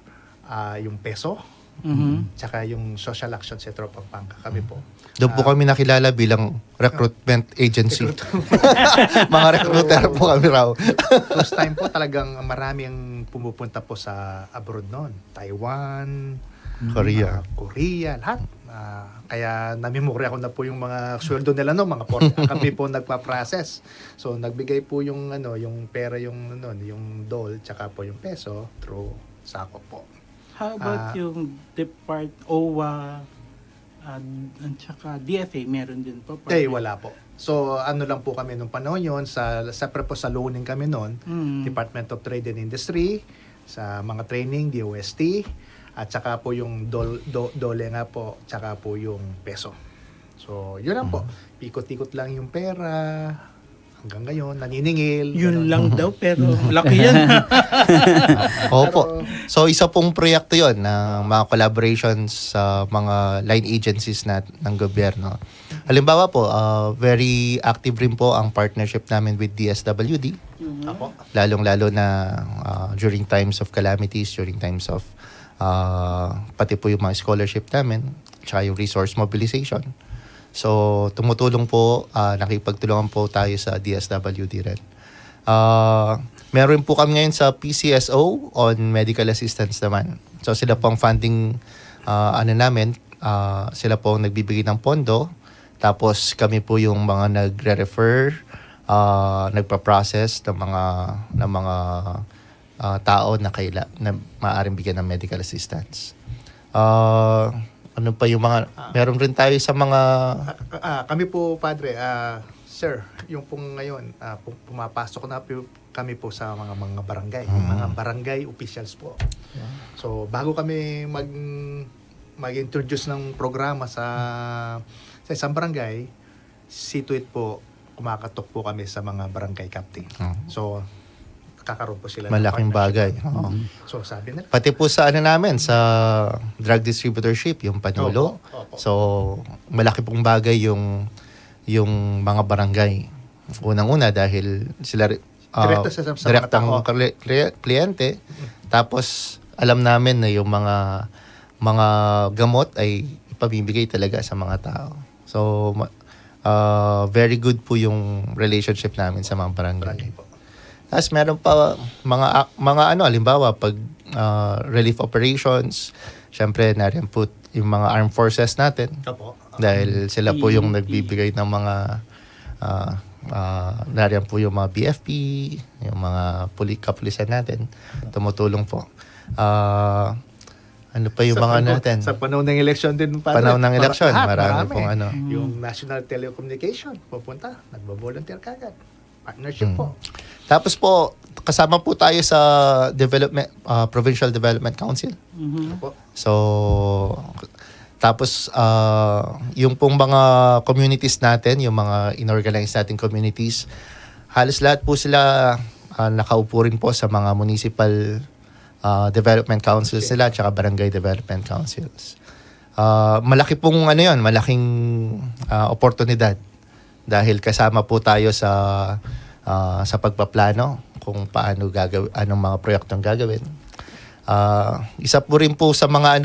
yung peso, tsaka yung Social Action Center of Pampanga, kami po. Doon po kami nakilala bilang recruitment agency. Mga recruiter po kami raw. First time po talagang marami ang pumupunta po sa abroad noon. Taiwan, Korea, lahat. Kaya namemorya ko na po yung mga sweldo nila no, mga kami po nagpa-process. So nagbigay po yung yung pera yung dole tsaka po yung peso through sako po. How about yung OWA at saka DFA, meron din po? Wala po. So lang po kami nung panahon yun, separate po sa loaning kami noon, Department of Trade and Industry, sa mga training, DOST, at saka po yung dole nga po, tsaka po yung peso. So yun lang po, pikot-ikot lang yung pera, hanggang ngayon, naniningil. Yun lang daw, pero laki yan. Opo. So, isa pong proyekto yon ng mga collaborations sa mga line agencies ng gobyerno. Halimbawa po, very active rin po ang partnership namin with DSWD. Lalong-lalo na during times of calamities, during times of pati po yung mga scholarship namin, tsaka yung resource mobilization. So, tumutulong po, nakipagtulungan po tayo sa DSWD rin. Meron po kami ngayon sa PCSO on medical assistance naman. So, sila po ang funding, namin, sila po ang nagbibigay ng pondo. Tapos, kami po yung mga nagre-refer, nagpa-process ng mga tao na maaaring bigyan ng medical assistance. Ano pa yung mga, meron rin tayo sa mga... kami po, Padre, sir, yung pong ngayon, pumapasok na kami po sa mga barangay, mga barangay officials po. So, bago kami mag-introduce ng programa sa isang barangay, situate po, kumakatok po kami sa mga barangay captain. So, kakaroon po sila malaking bagay. So sabi nila. Pati po sa namin, sa drug distributorship, yung Panolo. Opo. So, malaki pong bagay yung mga barangay. Unang-una dahil sila direktang kliyente. Tapos, alam namin na yung mga gamot ay ipamimigay talaga sa mga tao. So, very good po yung relationship namin sa mga barangay. Tapos meron pa mga halimbawa pag relief operations, syempre nariyan po yung mga armed forces natin. Dahil sila po yung nagbibigay ng mga nariyan po yung mga BFP, yung mga kapulisan natin, tumutulong po. Ano pa yung mga natin? Sa panahon ng election din, Padre. Panahon ng election, marami pong Yung National Telecommunication, pupunta, nagbo-volunteer kagad. Partnership po. Tapos po, kasama po tayo sa Provincial Development Council. Opo. So, tapos yung pong mga communities natin, yung mga inorganize nating communities, halos lahat po sila nakaupo rin po sa mga municipal development councils nila at saka barangay development councils. Malaki pong malaking oportunidad dahil kasama po tayo sa pagpaplano kung paano anong mga proyektong gagawin. Isa po rin po sa mga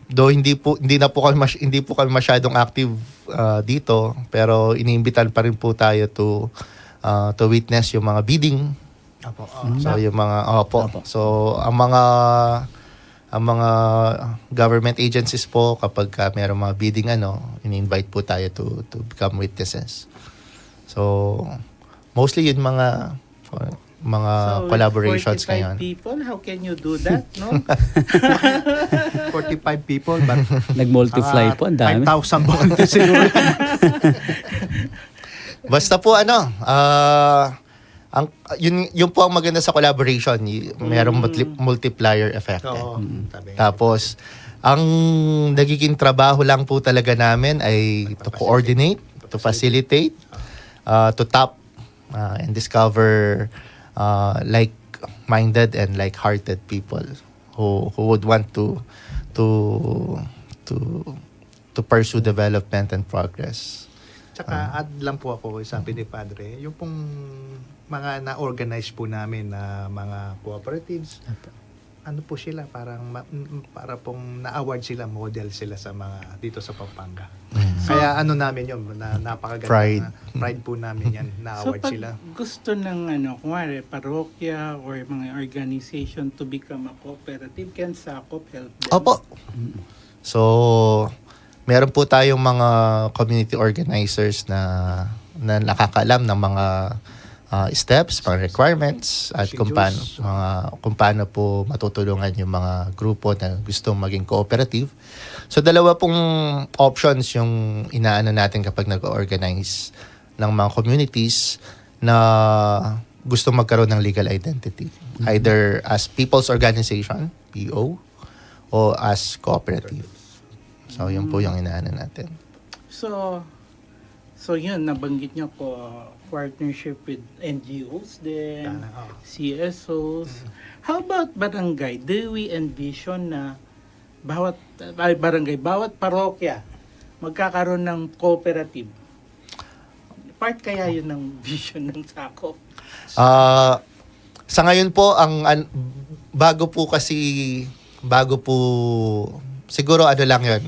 though hindi po kami masyadong active dito, pero iniimbitan pa rin po tayo to witness yung mga bidding. Opo. So yung mga So ang mga government agencies po kapag mayroong mga bidding ini-invite po tayo to become witnesses. So mostly yun mga So, collaborations 45 ngayon. people, how can you do that, no? 45 people, but Nag-multiply po, ang dami. 5,000 volunteers siguro. Basta po yun po ang maganda sa collaboration, mayroong multiplier effect. Oo. Tapos ang nagiging trabaho lang po talaga namin ay to coordinate, to facilitate, to tap and discover like-minded and like-hearted people who would want to pursue development and progress. Tsaka add lang po ako, sabi ni Padre, yung pong mga na-organize po namin na mga cooperatives, ano po sila, para pong na-award sila, model sila sa mga dito sa Pampanga. Kaya namin yun, napakaganda. Pride po namin yan, na-award So pag sila. gusto ng kumare, parokya or mga organization to become a cooperative, can SACOP help them? Opo. So, meron po tayong mga community organizers na nakakaalam ng mga steps, mga requirements at kung paano po matutulungan yung mga grupo na gustong maging cooperative. So dalawa pong options yung inaano natin kapag nag-organize ng mga communities na gusto magkaroon ng legal identity. Either as people's organization, PO, o as cooperative. So yun po yung inaano natin. So yun, nabanggit niyo po partnership with NGOs then CSOs. How about barangay? Do we envision na bawat parokya magkakaroon ng cooperative? Part kaya yun ng vision ng SACOP? Sa ngayon po bago po siguro lang yun,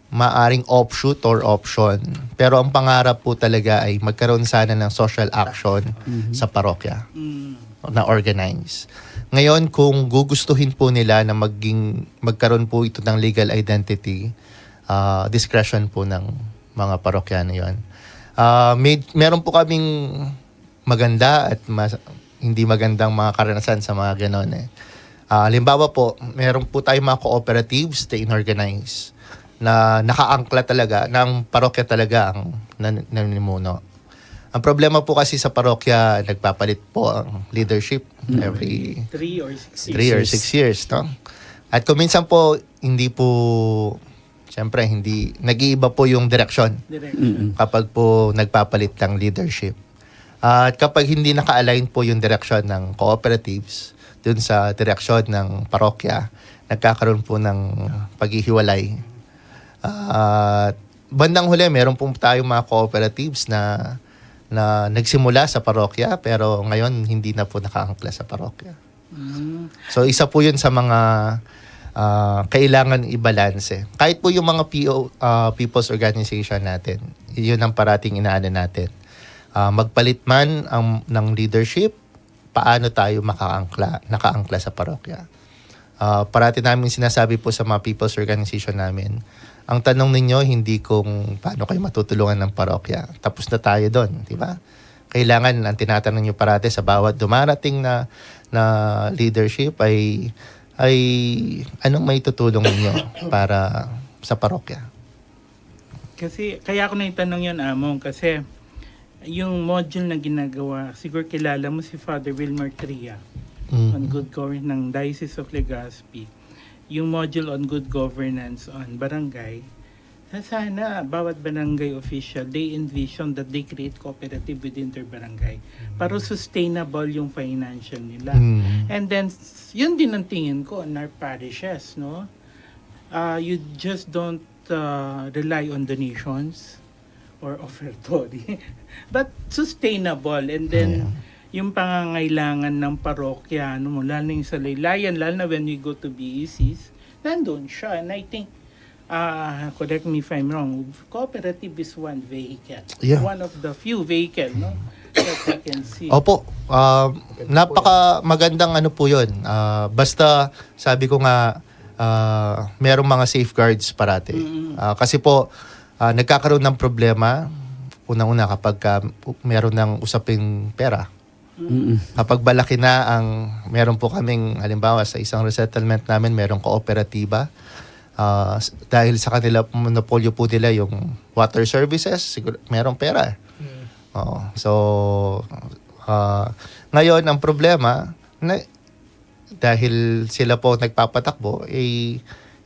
maaring offshoot or option. Pero ang pangarap po talaga ay magkaroon sana ng social action sa parokya na organize. Ngayon, kung gugustuhin po nila na magkaroon po ito ng legal identity, discretion po ng mga parokyano yun. Meron po kaming maganda at hindi magandang mga karanasan sa mga ganon. Halimbawa po, meron po tayong mga cooperatives na inorganize na nakaangkla talaga, ng parokya talaga ang nanimuno. Ang problema po kasi sa parokya, nagpapalit po ang leadership every 3 or 6 3 or 6 years. No? At kung minsan po, siyempre, nag-iiba po yung direksyon kapag po nagpapalit ng leadership. At kapag hindi naka-align po yung direksyon ng cooperatives dun sa direksyon ng parokya, nagkakaroon po ng paghihiwalay. Bandang huli, meron po tayong mga cooperatives na nagsimula sa parokya pero ngayon hindi na po nakaangkla sa parokya. So isa po yun sa mga kailangan i-balance. Kahit po yung mga people's organization natin, yun ang parating inaano natin. Magpalit man ng leadership, paano tayo nakaangkla sa parokya. Parati namin sinasabi po sa mga people's organization namin, ang tanong ninyo hindi kung paano kayo matutulungan ng parokya. Tapos na tayo doon, di ba? Kailangan ang tinatanong nyo parati sa bawat dumarating na leadership ay anong may tutulong ninyo para sa parokya. Kasi kaya ako na itanong yun, Among, kasi yung module na ginagawa, siguro kilala mo si Father Wilmer Tria on good governance ng Diocese of Legazpi. Yung module on good governance on barangay, sana bawat barangay official, they envision that they create cooperative within their barangay para sustainable yung financial nila. And then, yun din ang tingin ko on our parishes, no? You just don't rely on donations or offertory, but sustainable. And then, yung pangangailangan ng parokya, ano mo, lalo yung sa laylayan, lalo na when we go to BECs, nandun siya. And I think, correct me if I'm wrong, cooperative is one vehicle. Yeah. One of the few vehicle, no? That we can see. Opo, napaka magandang ano po yun. Basta sabi ko nga, merong mga safeguards parati. Kasi po, nagkakaroon ng problema, unang-una kapag meron ng usaping pera. Kapag balaki na meron po kaming, halimbawa sa isang resettlement namin, merong kooperatiba. Dahil sa kanila, monopolyo po nila yung water services, siguro merong pera. So, ngayon, ang problema, dahil sila po nagpapatakbo,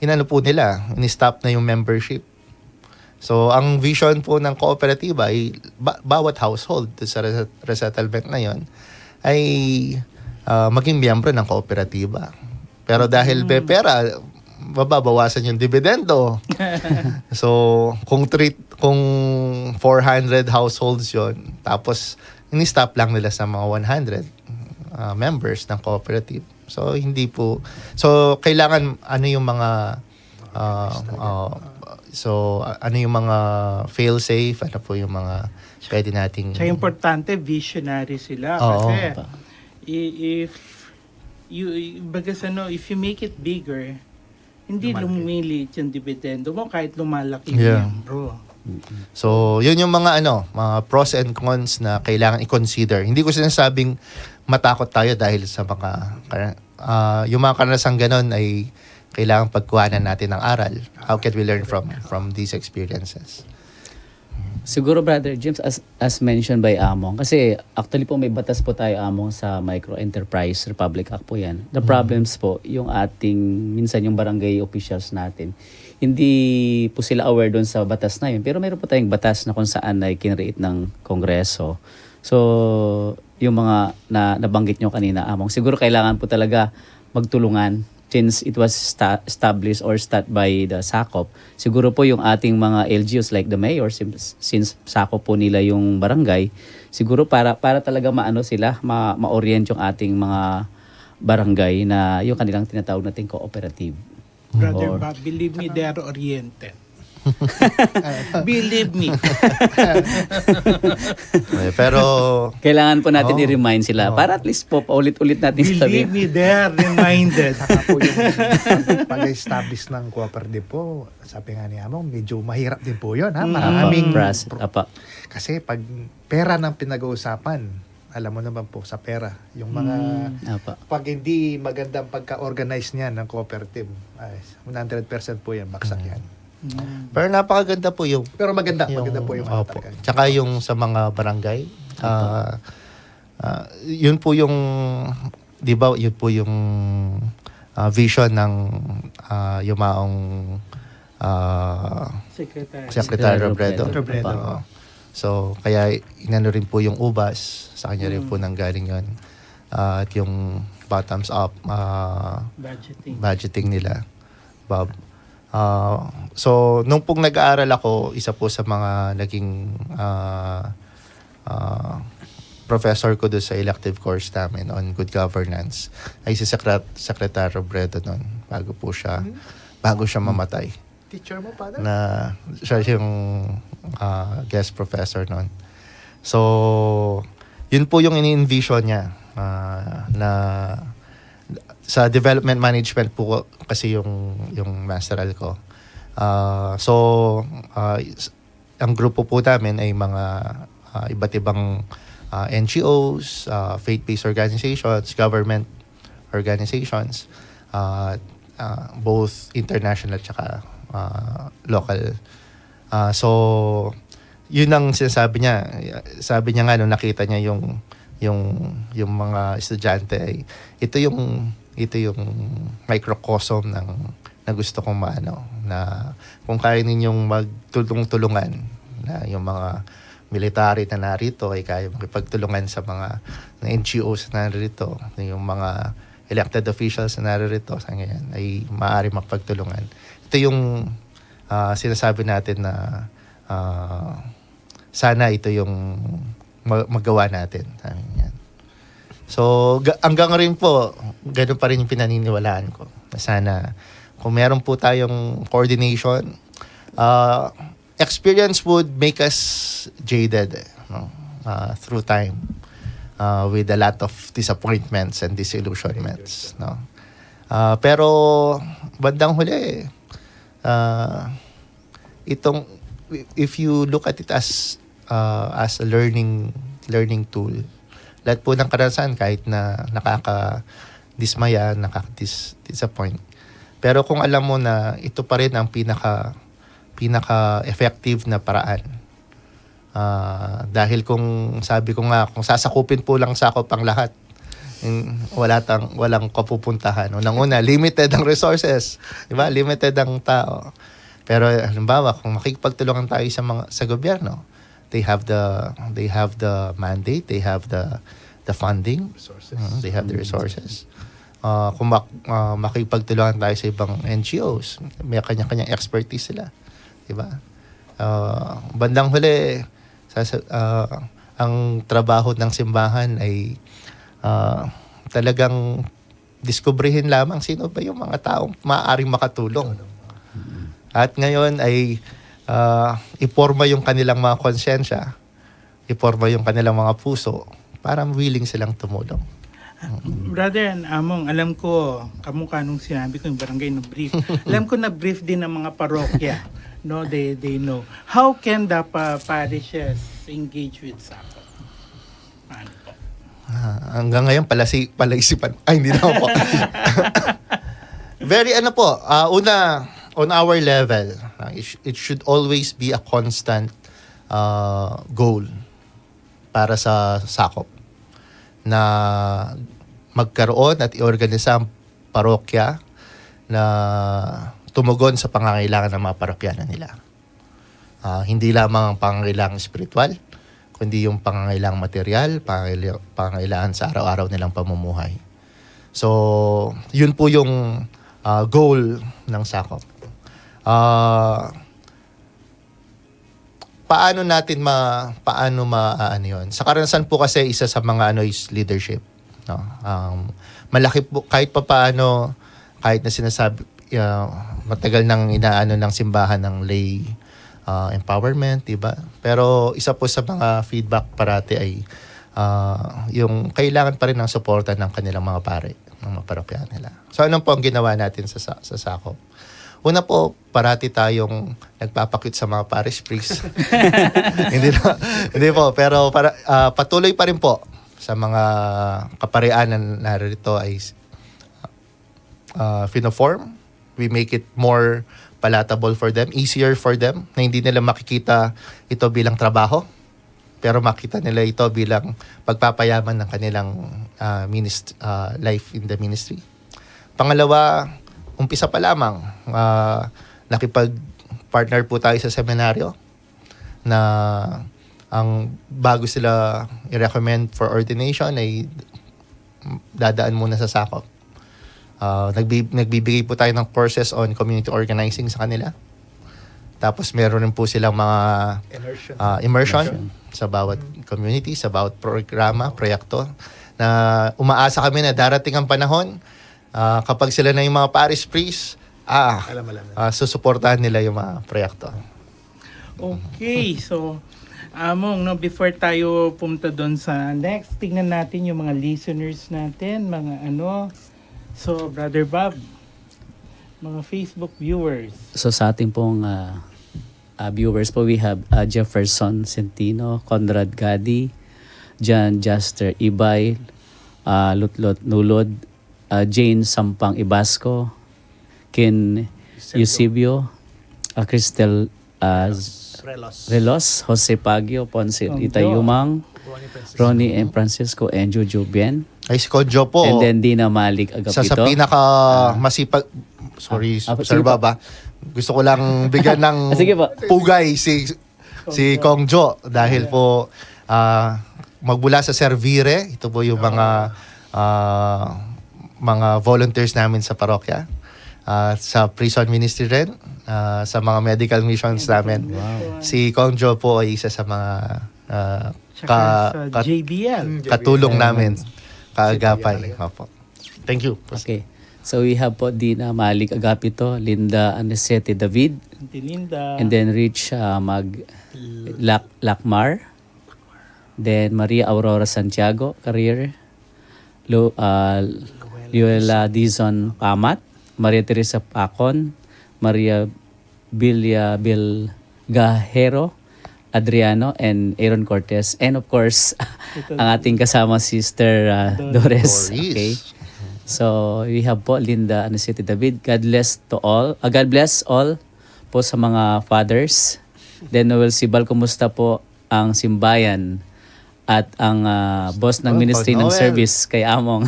inano po nila, in-stop na yung membership. So, ang vision po ng kooperatiba ay bawat household sa resettlement na yon ay maging miyembro ng kooperatiba. Pero dahil may pera, mababawasan yung dividendo. So, kung 400 households yon, tapos ini-stop lang nila sa mga 100 members ng cooperative. So, hindi po. So, kailangan ano yung mga ano yung mga fail-safe, ano po yung mga pwede nating... Kaya importante, visionary sila. Kasi, if you make it bigger, hindi lumiliit yung dividendo mo kahit lumalaki yung bro. So, yun yung mga mga pros and cons na kailangan i-consider. Hindi ko sinasabing matakot tayo dahil sa mga yung mga karanasang ganon ay kailangan pagkuhanan natin ng aral. How can we learn from these experiences? Siguro Brother James, as mentioned by Among, kasi actually po may batas po tayo Among sa Micro Enterprise Republic Act po yan. The problems po, yung minsan yung barangay officials natin, hindi po sila aware doon sa batas na yun. Pero mayroon po tayong batas na kung saan na kinreate ng Kongreso. So, yung mga nabanggit nyo kanina Among, siguro kailangan po talaga magtulungan since it was established or start by the SACOP. Siguro po yung ating mga LGUs like the mayor, since SACOP po nila yung barangay, siguro para talaga ma-orient yung ating mga barangay na yung kanilang tinatawag nating cooperative. Brother Bob, believe me, they are oriented. Believe me. Pero kailangan po natin i-remind sila para at least po paulit-ulit natin Believe me, they are reminded. Saka po yung pag-establish ng cooperative po, sabi nga ni Among, medyo mahirap din po yun. Maraming kasi pag pera ng pinag-uusapan, alam mo naman po sa pera, yung mga pag hindi magandang pagka-organize niyan ng cooperative, ay 100% po yan, baksak yan. Pero napakaganda po yung... Pero maganda po yung opo. Tsaka yung sa mga barangay, yun po yung, di ba, yun po yung vision ng yumaong Secretary Robredo. So, kaya inano rin po yung ubas, sa kanya rin po nanggaling yun. At yung bottoms up budgeting nila, Bob. So, nung pong nag-aaral ako, isa po sa mga naging professor ko doon sa elective course namin on good governance ay si Secretary Robredo noon bago siya mamatay. Teacher mo, Father? Na siya yung guest professor noon. So, yun po yung ini-envision niya na sa development management po kasi yung masteral ko. Ang grupo po namin ay mga iba't ibang NGOs, faith-based organizations, government organizations, both international at saka local. So, yun ang sinasabi niya. Sabi niya nga nung nakita niya yung mga estudyante ay ito yung microcosm na gusto kong maano, na kung kaya ninyong magtulong-tulungan, na yung mga military na narito ay kaya makipagtulungan sa mga NGOs na narito, yung mga elected officials na narito sa ngayon ay maaari makapagtulungan. Ito yung sinasabi natin na sana ito yung magawa natin. Yan. So, hanggang rin po, ganun pa rin yung pinaniniwalaan ko. Sana, kung meron po tayong coordination, experience would make us jaded through time with a lot of disappointments and disillusionments. No? Pero, bandang huli, if you look at it as a learning tool, lahat po ng karanasan kahit na nakaka-dismaya, nakaka-disappoint. Pero kung alam mo na ito pa rin ang pinaka-effective na paraan. Dahil kung sabi ko nga, kung sasakupin po lang sakop ang lahat, walang kapupuntahan. Unang-una, limited ang resources. Diba? Limited ang tao. Pero halimbawa, kung makikipagtulungan tayo sa gobyerno, they have the mandate, they have the funding, they have the resources. Kung makipagtulungan tayo sa ibang NGOs, may kanya-kanyang expertise sila, di ba? Bandang huli, ang trabaho ng simbahan ay talagang diskubrihin lamang sino ba yung mga taong maaaring makatulong. At ngayon ay iporma yung kanilang mga konsensya, iporma yung kanilang mga puso para willing silang tumulong. Brother Among, alam ko, kamukha nung sinabi ko yung barangay na brief. Alam ko na brief din ng mga parokya. No, they know. How can the parishes engage with SACOP? Paano po? Hanggang ngayon, palaisipan. Ay, hindi na po. Very una, on our level, it should always be a constant goal para sa SACOP na magkaroon at iorganisa ang parokya na tumugon sa pangangailangan ng mga parokyano nila. Hindi lamang ang pangangailangan spiritual, kundi yung pangangailangan material, pangangailangan sa araw-araw nilang pamumuhay. So, yun po yung goal ng SACOP. Paano yun? Sa karanasan po kasi isa sa mga is leadership. No? Malaki po kahit paano, kahit na sinasabi matagal nang inaano ng simbahan ng lay empowerment, diba? Pero isa po sa mga feedback parati ay yung kailangan pa rin ng suporta ng kanilang mga pare, ng mga parokya nila. So anong po ang ginawa natin sa SACOP? Una po, parati tayong nagpapakit sa mga parish priest. hindi po, pero patuloy pa rin po sa mga kaparian na narito ay finoform. We make it more palatable for them, easier for them, na hindi nila makikita ito bilang trabaho, pero makita nila ito bilang pagpapayaman ng kanilang life in the ministry. Pangalawa, umpisa pa lamang, nakipag-partner po tayo sa seminaryo na ang bago sila i-recommend for ordination ay dadaan muna sa SACOP. Nagbibigay po tayo ng courses on community organizing sa kanila. Tapos meron rin po silang mga immersion sa bawat community, sa bawat programa, proyekto, na umaasa kami na darating ang panahon kapag sila na yung mga parish priest, susuportahan nila yung mga proyekto. Okay, so Among, before tayo pumunta doon sa next, tingnan natin yung mga listeners natin, mga So, Brother Bob, mga Facebook viewers. So sa ating pong viewers po, we have Jefferson Centino, Conrad Gadi, John Juster Ibay, Lutlot Nulod, Jane Sampang Ibasco, Ken Eusebio, Cristel Relos, Jose Pagio, Ponce Kongjo. Itayumang, Ronnie and Francisco, and Juju Bien. Ay, si Konjo po. And then Dina Malik sa Agapito. pinaka masipag, sorry, sige Sir po. Baba. Gusto ko lang bigyan ng Sige po. pugay si Kongjo dahil po magmula sa Servire, ito po yung mga volunteers namin sa parokya. Sa prison ministry rin, sa mga medical missions namin. Si Kongjo po ay isa sa mga Tsaka sa JBL. katulong namin, kaagapay. Opo. Thank you. Okay. So we have po Dina Malik Agapito, Linda Anesete David, Auntie Linda. and then Rich Lakmar, then Maria Aurora Santiago, career, Luela Dizon Pamat, Maria Teresa Pacon, Maria Bilgahero, Adriano, and Aaron Cortez, and of course ang ating kasama Sister Dores. Okay. So we have po Linda Anesete David. God bless all po sa mga fathers. Then Noel Sibal, kumusta po ang simbayan at ang boss ng Ministry ng Noel. Service kay Among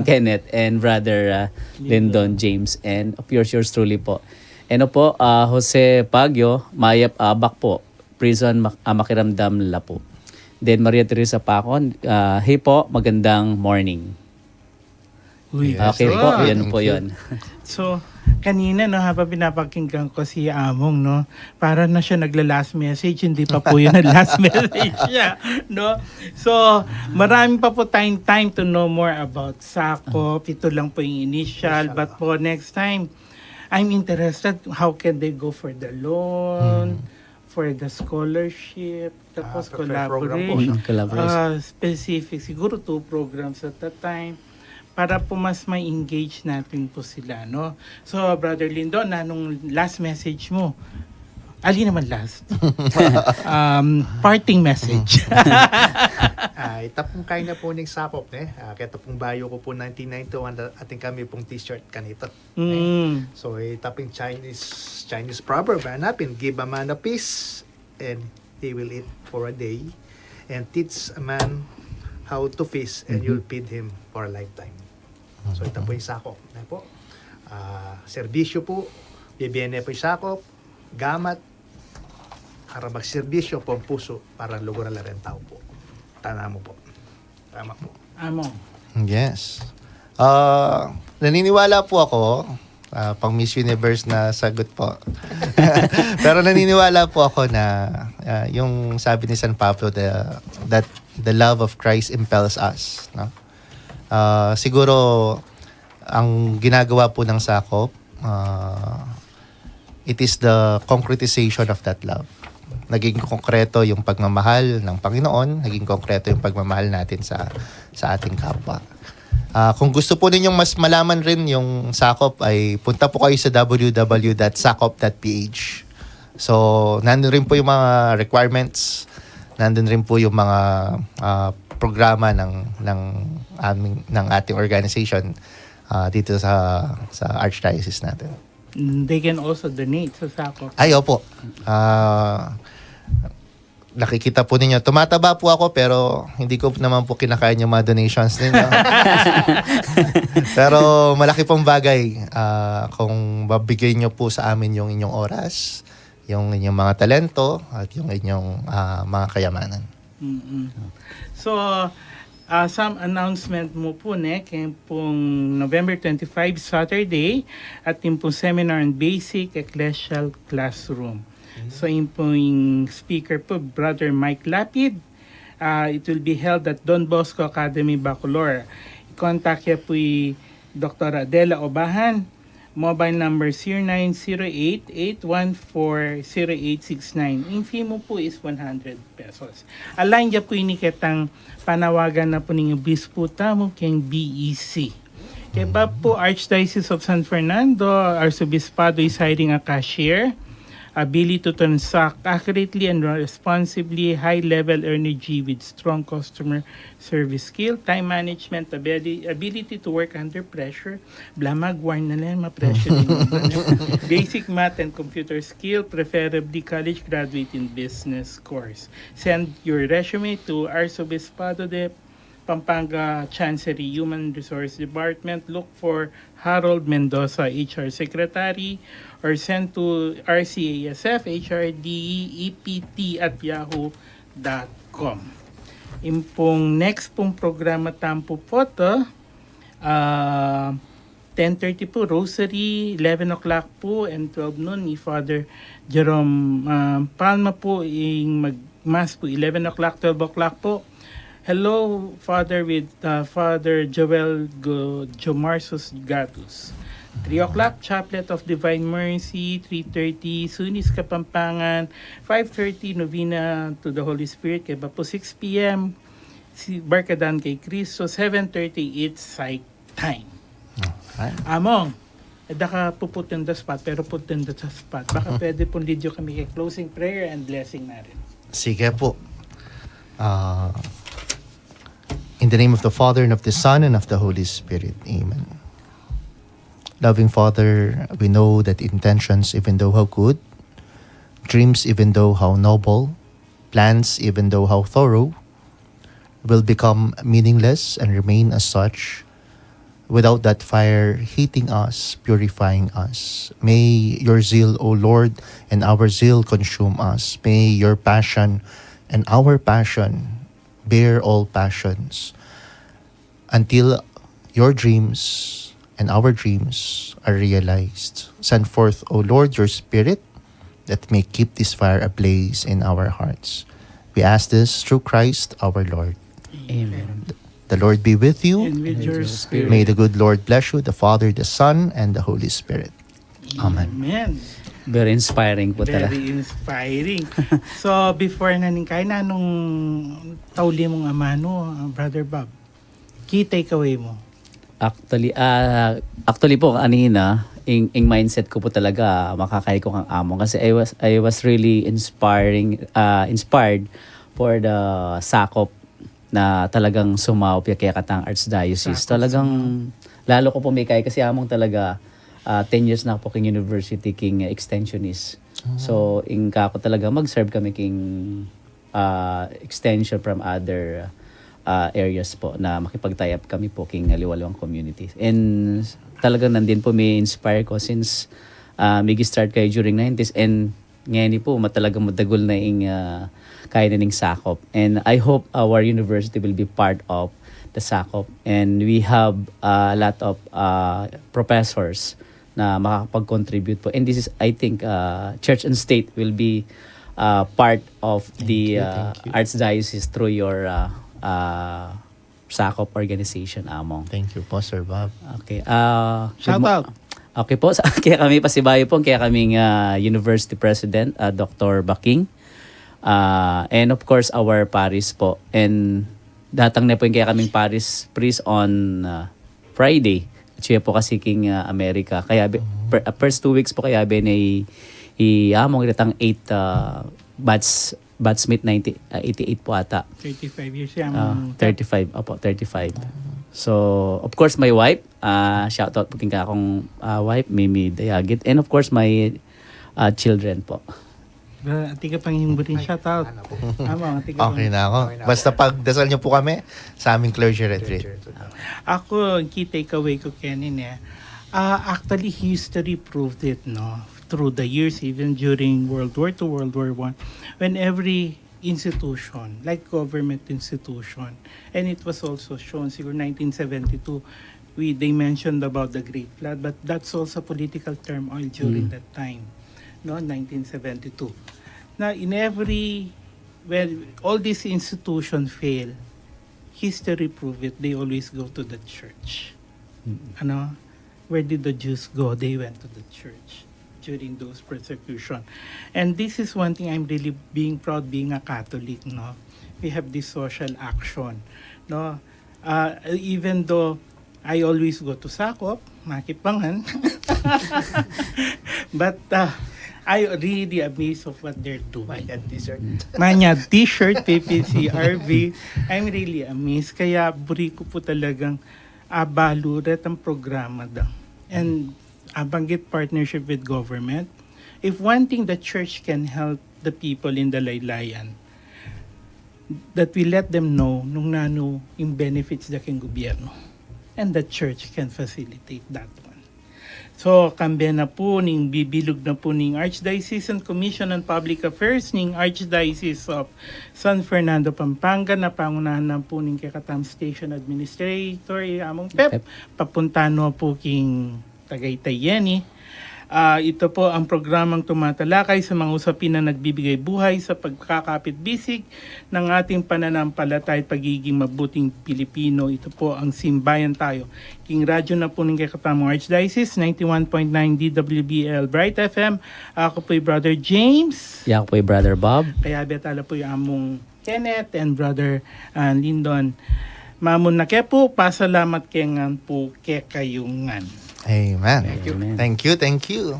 Kenneth and Brother Lyndon James, and of yours truly po. And po Jose Pagyo, Mayap Abak po, Prison Makiramdam Lapu. Then Maria Teresa Pacon, hey po, magandang morning. Uy, Okay so, po, yan po yun. So, kanina, no, habang pinapakinggan ko si Among, no, para na siya nagla-last message, hindi pa po yun ang-last message siya, no? So, marami pa po tayong time to know more about Sakop. Ito lang po yung initial, but po next time, I'm interested how can they go for the loan, for the scholarship, tapos collaboration. Specific, siguro 2 programs at a time, para po mas may engage natin po sila, no? So, Brother Lyndon, anong last message mo? Ali naman last. Parting message. Ita pong kain na po ng Sakop, kaya pong bayo ko po 1991 ating kami pong t-shirt kanito. So, ita pong Chinese proverb, hanapin, give a man a piece and he will eat for a day, and teach a man how to fish and you'll feed him for a lifetime. So, ito po yung Sakop. Serbisyo po, bibiyene po yung Sakop, gamat, para magserbisyo po ang puso, para lugar na rin tao po. Tama mo po. Tama po. Among. Yes. Naniniwala po ako, pang Miss Universe na sagot po. Pero naniniwala po ako na yung sabi ni San Pablo, that the love of Christ impels us. No? Siguro, ang ginagawa po ng Sakop, it is the concretization of that love. Naging konkreto yung pagmamahal ng Panginoon, naging konkreto yung pagmamahal natin sa ating kapwa. Kung gusto po ninyong mas malaman rin yung Sakop, ay punta po kayo sa www.sakop.ph. So, nandun rin po yung mga requirements, nandun rin po yung mga programa ng ating organization dito sa Archdiocese natin. They can also donate sa Sakop. Ay, opo. Nakikita po ninyo, tumataba po ako pero hindi ko naman po kinakain yung mga donations ninyo. Pero malaki pong bagay kung babigay nyo po sa amin yung inyong oras, yung inyong mga talento at yung inyong mga kayamanan. So, some announcement mo po, kaya pong November 25, Saturday, at yung pong seminar on basic ecclesial classroom. So, yung pong speaker po, Brother Mike Lapid. It will be held at Don Bosco Academy, Bacolor. Contact niya po yung Dr. Adela Obahan. Mobile number 0908-814-0869. Yung fee mo po is 100 pesos. Align niya po yung niketang panawagan na po ninyo bisputa mo keng BEC. Kaya ba po Archdiocese of San Fernando, Arsobispado is hiring a cashier. ability to transact accurately and responsibly, high-level energy with strong customer service skill, time management, ability to work under pressure, blamag-warn na lang, ma-pressure din naman. Basic math and computer skill, preferably college graduate in business course. Send your resume to Arzobispado de Pampanga Chancery Human Resource Department. Look for Harold Mendoza, HR Secretary, or send to RCASF, HRDEPT@yahoo.com. Impong next pong programa tampo po to, 10:30 po, Rosary, 11 o'clock po, and 12 noon ni Father Jerome Palma po, yung mag-mass po, 11 o'clock, 12 o'clock po. Hello, Father, with Father Joel Jomarsos Gatus. 3 o'clock, Chaplet of Divine Mercy. 3:30, Sunis Kapampangan. 5:30, Novena to the Holy Spirit. Kaya po 6 p.m., si Barkadan kay Cristo. 7:30, it's psych time. Among, ka puput in the spot, pero put in the spot. Baka pwede pong lead kami kay closing prayer and blessing na rin. Sige po. In the name of the Father, and of the Son, and of the Holy Spirit. Amen. Loving Father, we know that intentions, even though how good, dreams, even though how noble, plans, even though how thorough, will become meaningless and remain as such without that fire heating us, purifying us. May your zeal, O Lord, and our zeal consume us. May your passion and our passion bear all passions until your dreams and our dreams are realized. Send forth, O Lord, your Spirit that may keep this fire ablaze in our hearts. We ask this through Christ our Lord. Amen. The Lord be with you. And with your spirit. May the good Lord bless you, the Father, the Son, and the Holy Spirit. Amen. Amen. Very inspiring po talaga. Very inspiring. So, before naningkay na nung tauli mong ama, no, Brother Bob, key takeaway mo? Actually po kanina, in mindset ko po talaga makakaya ko kang among kasi I was really inspired for the sakop na talagang sumaup kaya katang Archdiocese. Talagang lalo ko po may kaya kasi among talaga 10 years na po king university king extensionist. So ingka ko talaga mag-serve kami king extension from other areas po na makipag-tie-up kami po king liwalawang community. And talagang nandin po may inspire ko since start kayo during 90s and ngayon po matalagang madagol na yung kaya na ning sakop. And I hope our university will be part of the sakop. And we have a lot of professors na makakapag-contribute po. And this is, I think, church and state will be part of the Archdiocese through your sakop organization, Among. Thank you po, Sir Bob. Okay. Shout out. Okay po. Kaya kami pasibayo po. Kaya kaming University President, Dr. Baking. And of course, our parish po. And datang na po yung kaya kaming parish priest on Friday. Siya po kasi king America. Kaya first 2 weeks po kaya ben ay among datang 8 batchmate 88 po ata. 35 years yan. 35. Opo, 35. So, of course, my wife. Shout out po king akong wife, Mimi Dayagit. And of course, my children po. Atiga pang himbutin shout out. Okay na ako. Basta pagdasal niyo po kami sa aming clergy retreat. Ako, ang key takeaway ko Kenin actually history proved it, no? Through the years, even during World War II, World War I, when every institution, like government institution, and it was also shown, siguro 1972, they mentioned about the Great Flood, but that's also political turmoil during that time, no? 1972. Now, when all these institutions fail, history prove it, they always go to the church. Ano? Where did the Jews go? They went to the church during those persecution. And this is one thing I'm really being proud being a Catholic, no? We have this social action, no? Even though I always go to sakop, makipangan. But I really amazed of what they're doing. Yan, t-shirt. Manyad T-shirt, PPCRV. I'm really amazed. Kaya buri ko po talagang balurat ang programa daw. And banggit partnership with government. If one thing the church can help the people in the laylayan, that we let them know nung nano yung benefits da king gobyerno. And the church can facilitate that one. So, kambe na po, ning bibilog na po ning Archdiocesan Commission on Public Affairs, ning Archdiocese of San Fernando, Pampanga, na pangunahan na po ning Kakatam Station Administrator, among PEP, papunta no po king Tagaytay Yeni. Ito po ang programang tumatalakay sa mga usapin na nagbibigay buhay sa pagkakapit-bisig ng ating pananampalataya at pagiging mabuting Pilipino. Ito po ang Simbayan Tayo. King radyo na po ng Kakatamong Archdiocese, 91.9 DWBL Bright FM. Ako po yung Brother James. Ako po yung Brother Bob. Kaya betala po yung among Kenneth and Brother Lyndon. Mamun na kaya po, pasalamat kengan po kekayungan. Amen. Amen. Thank you, thank you.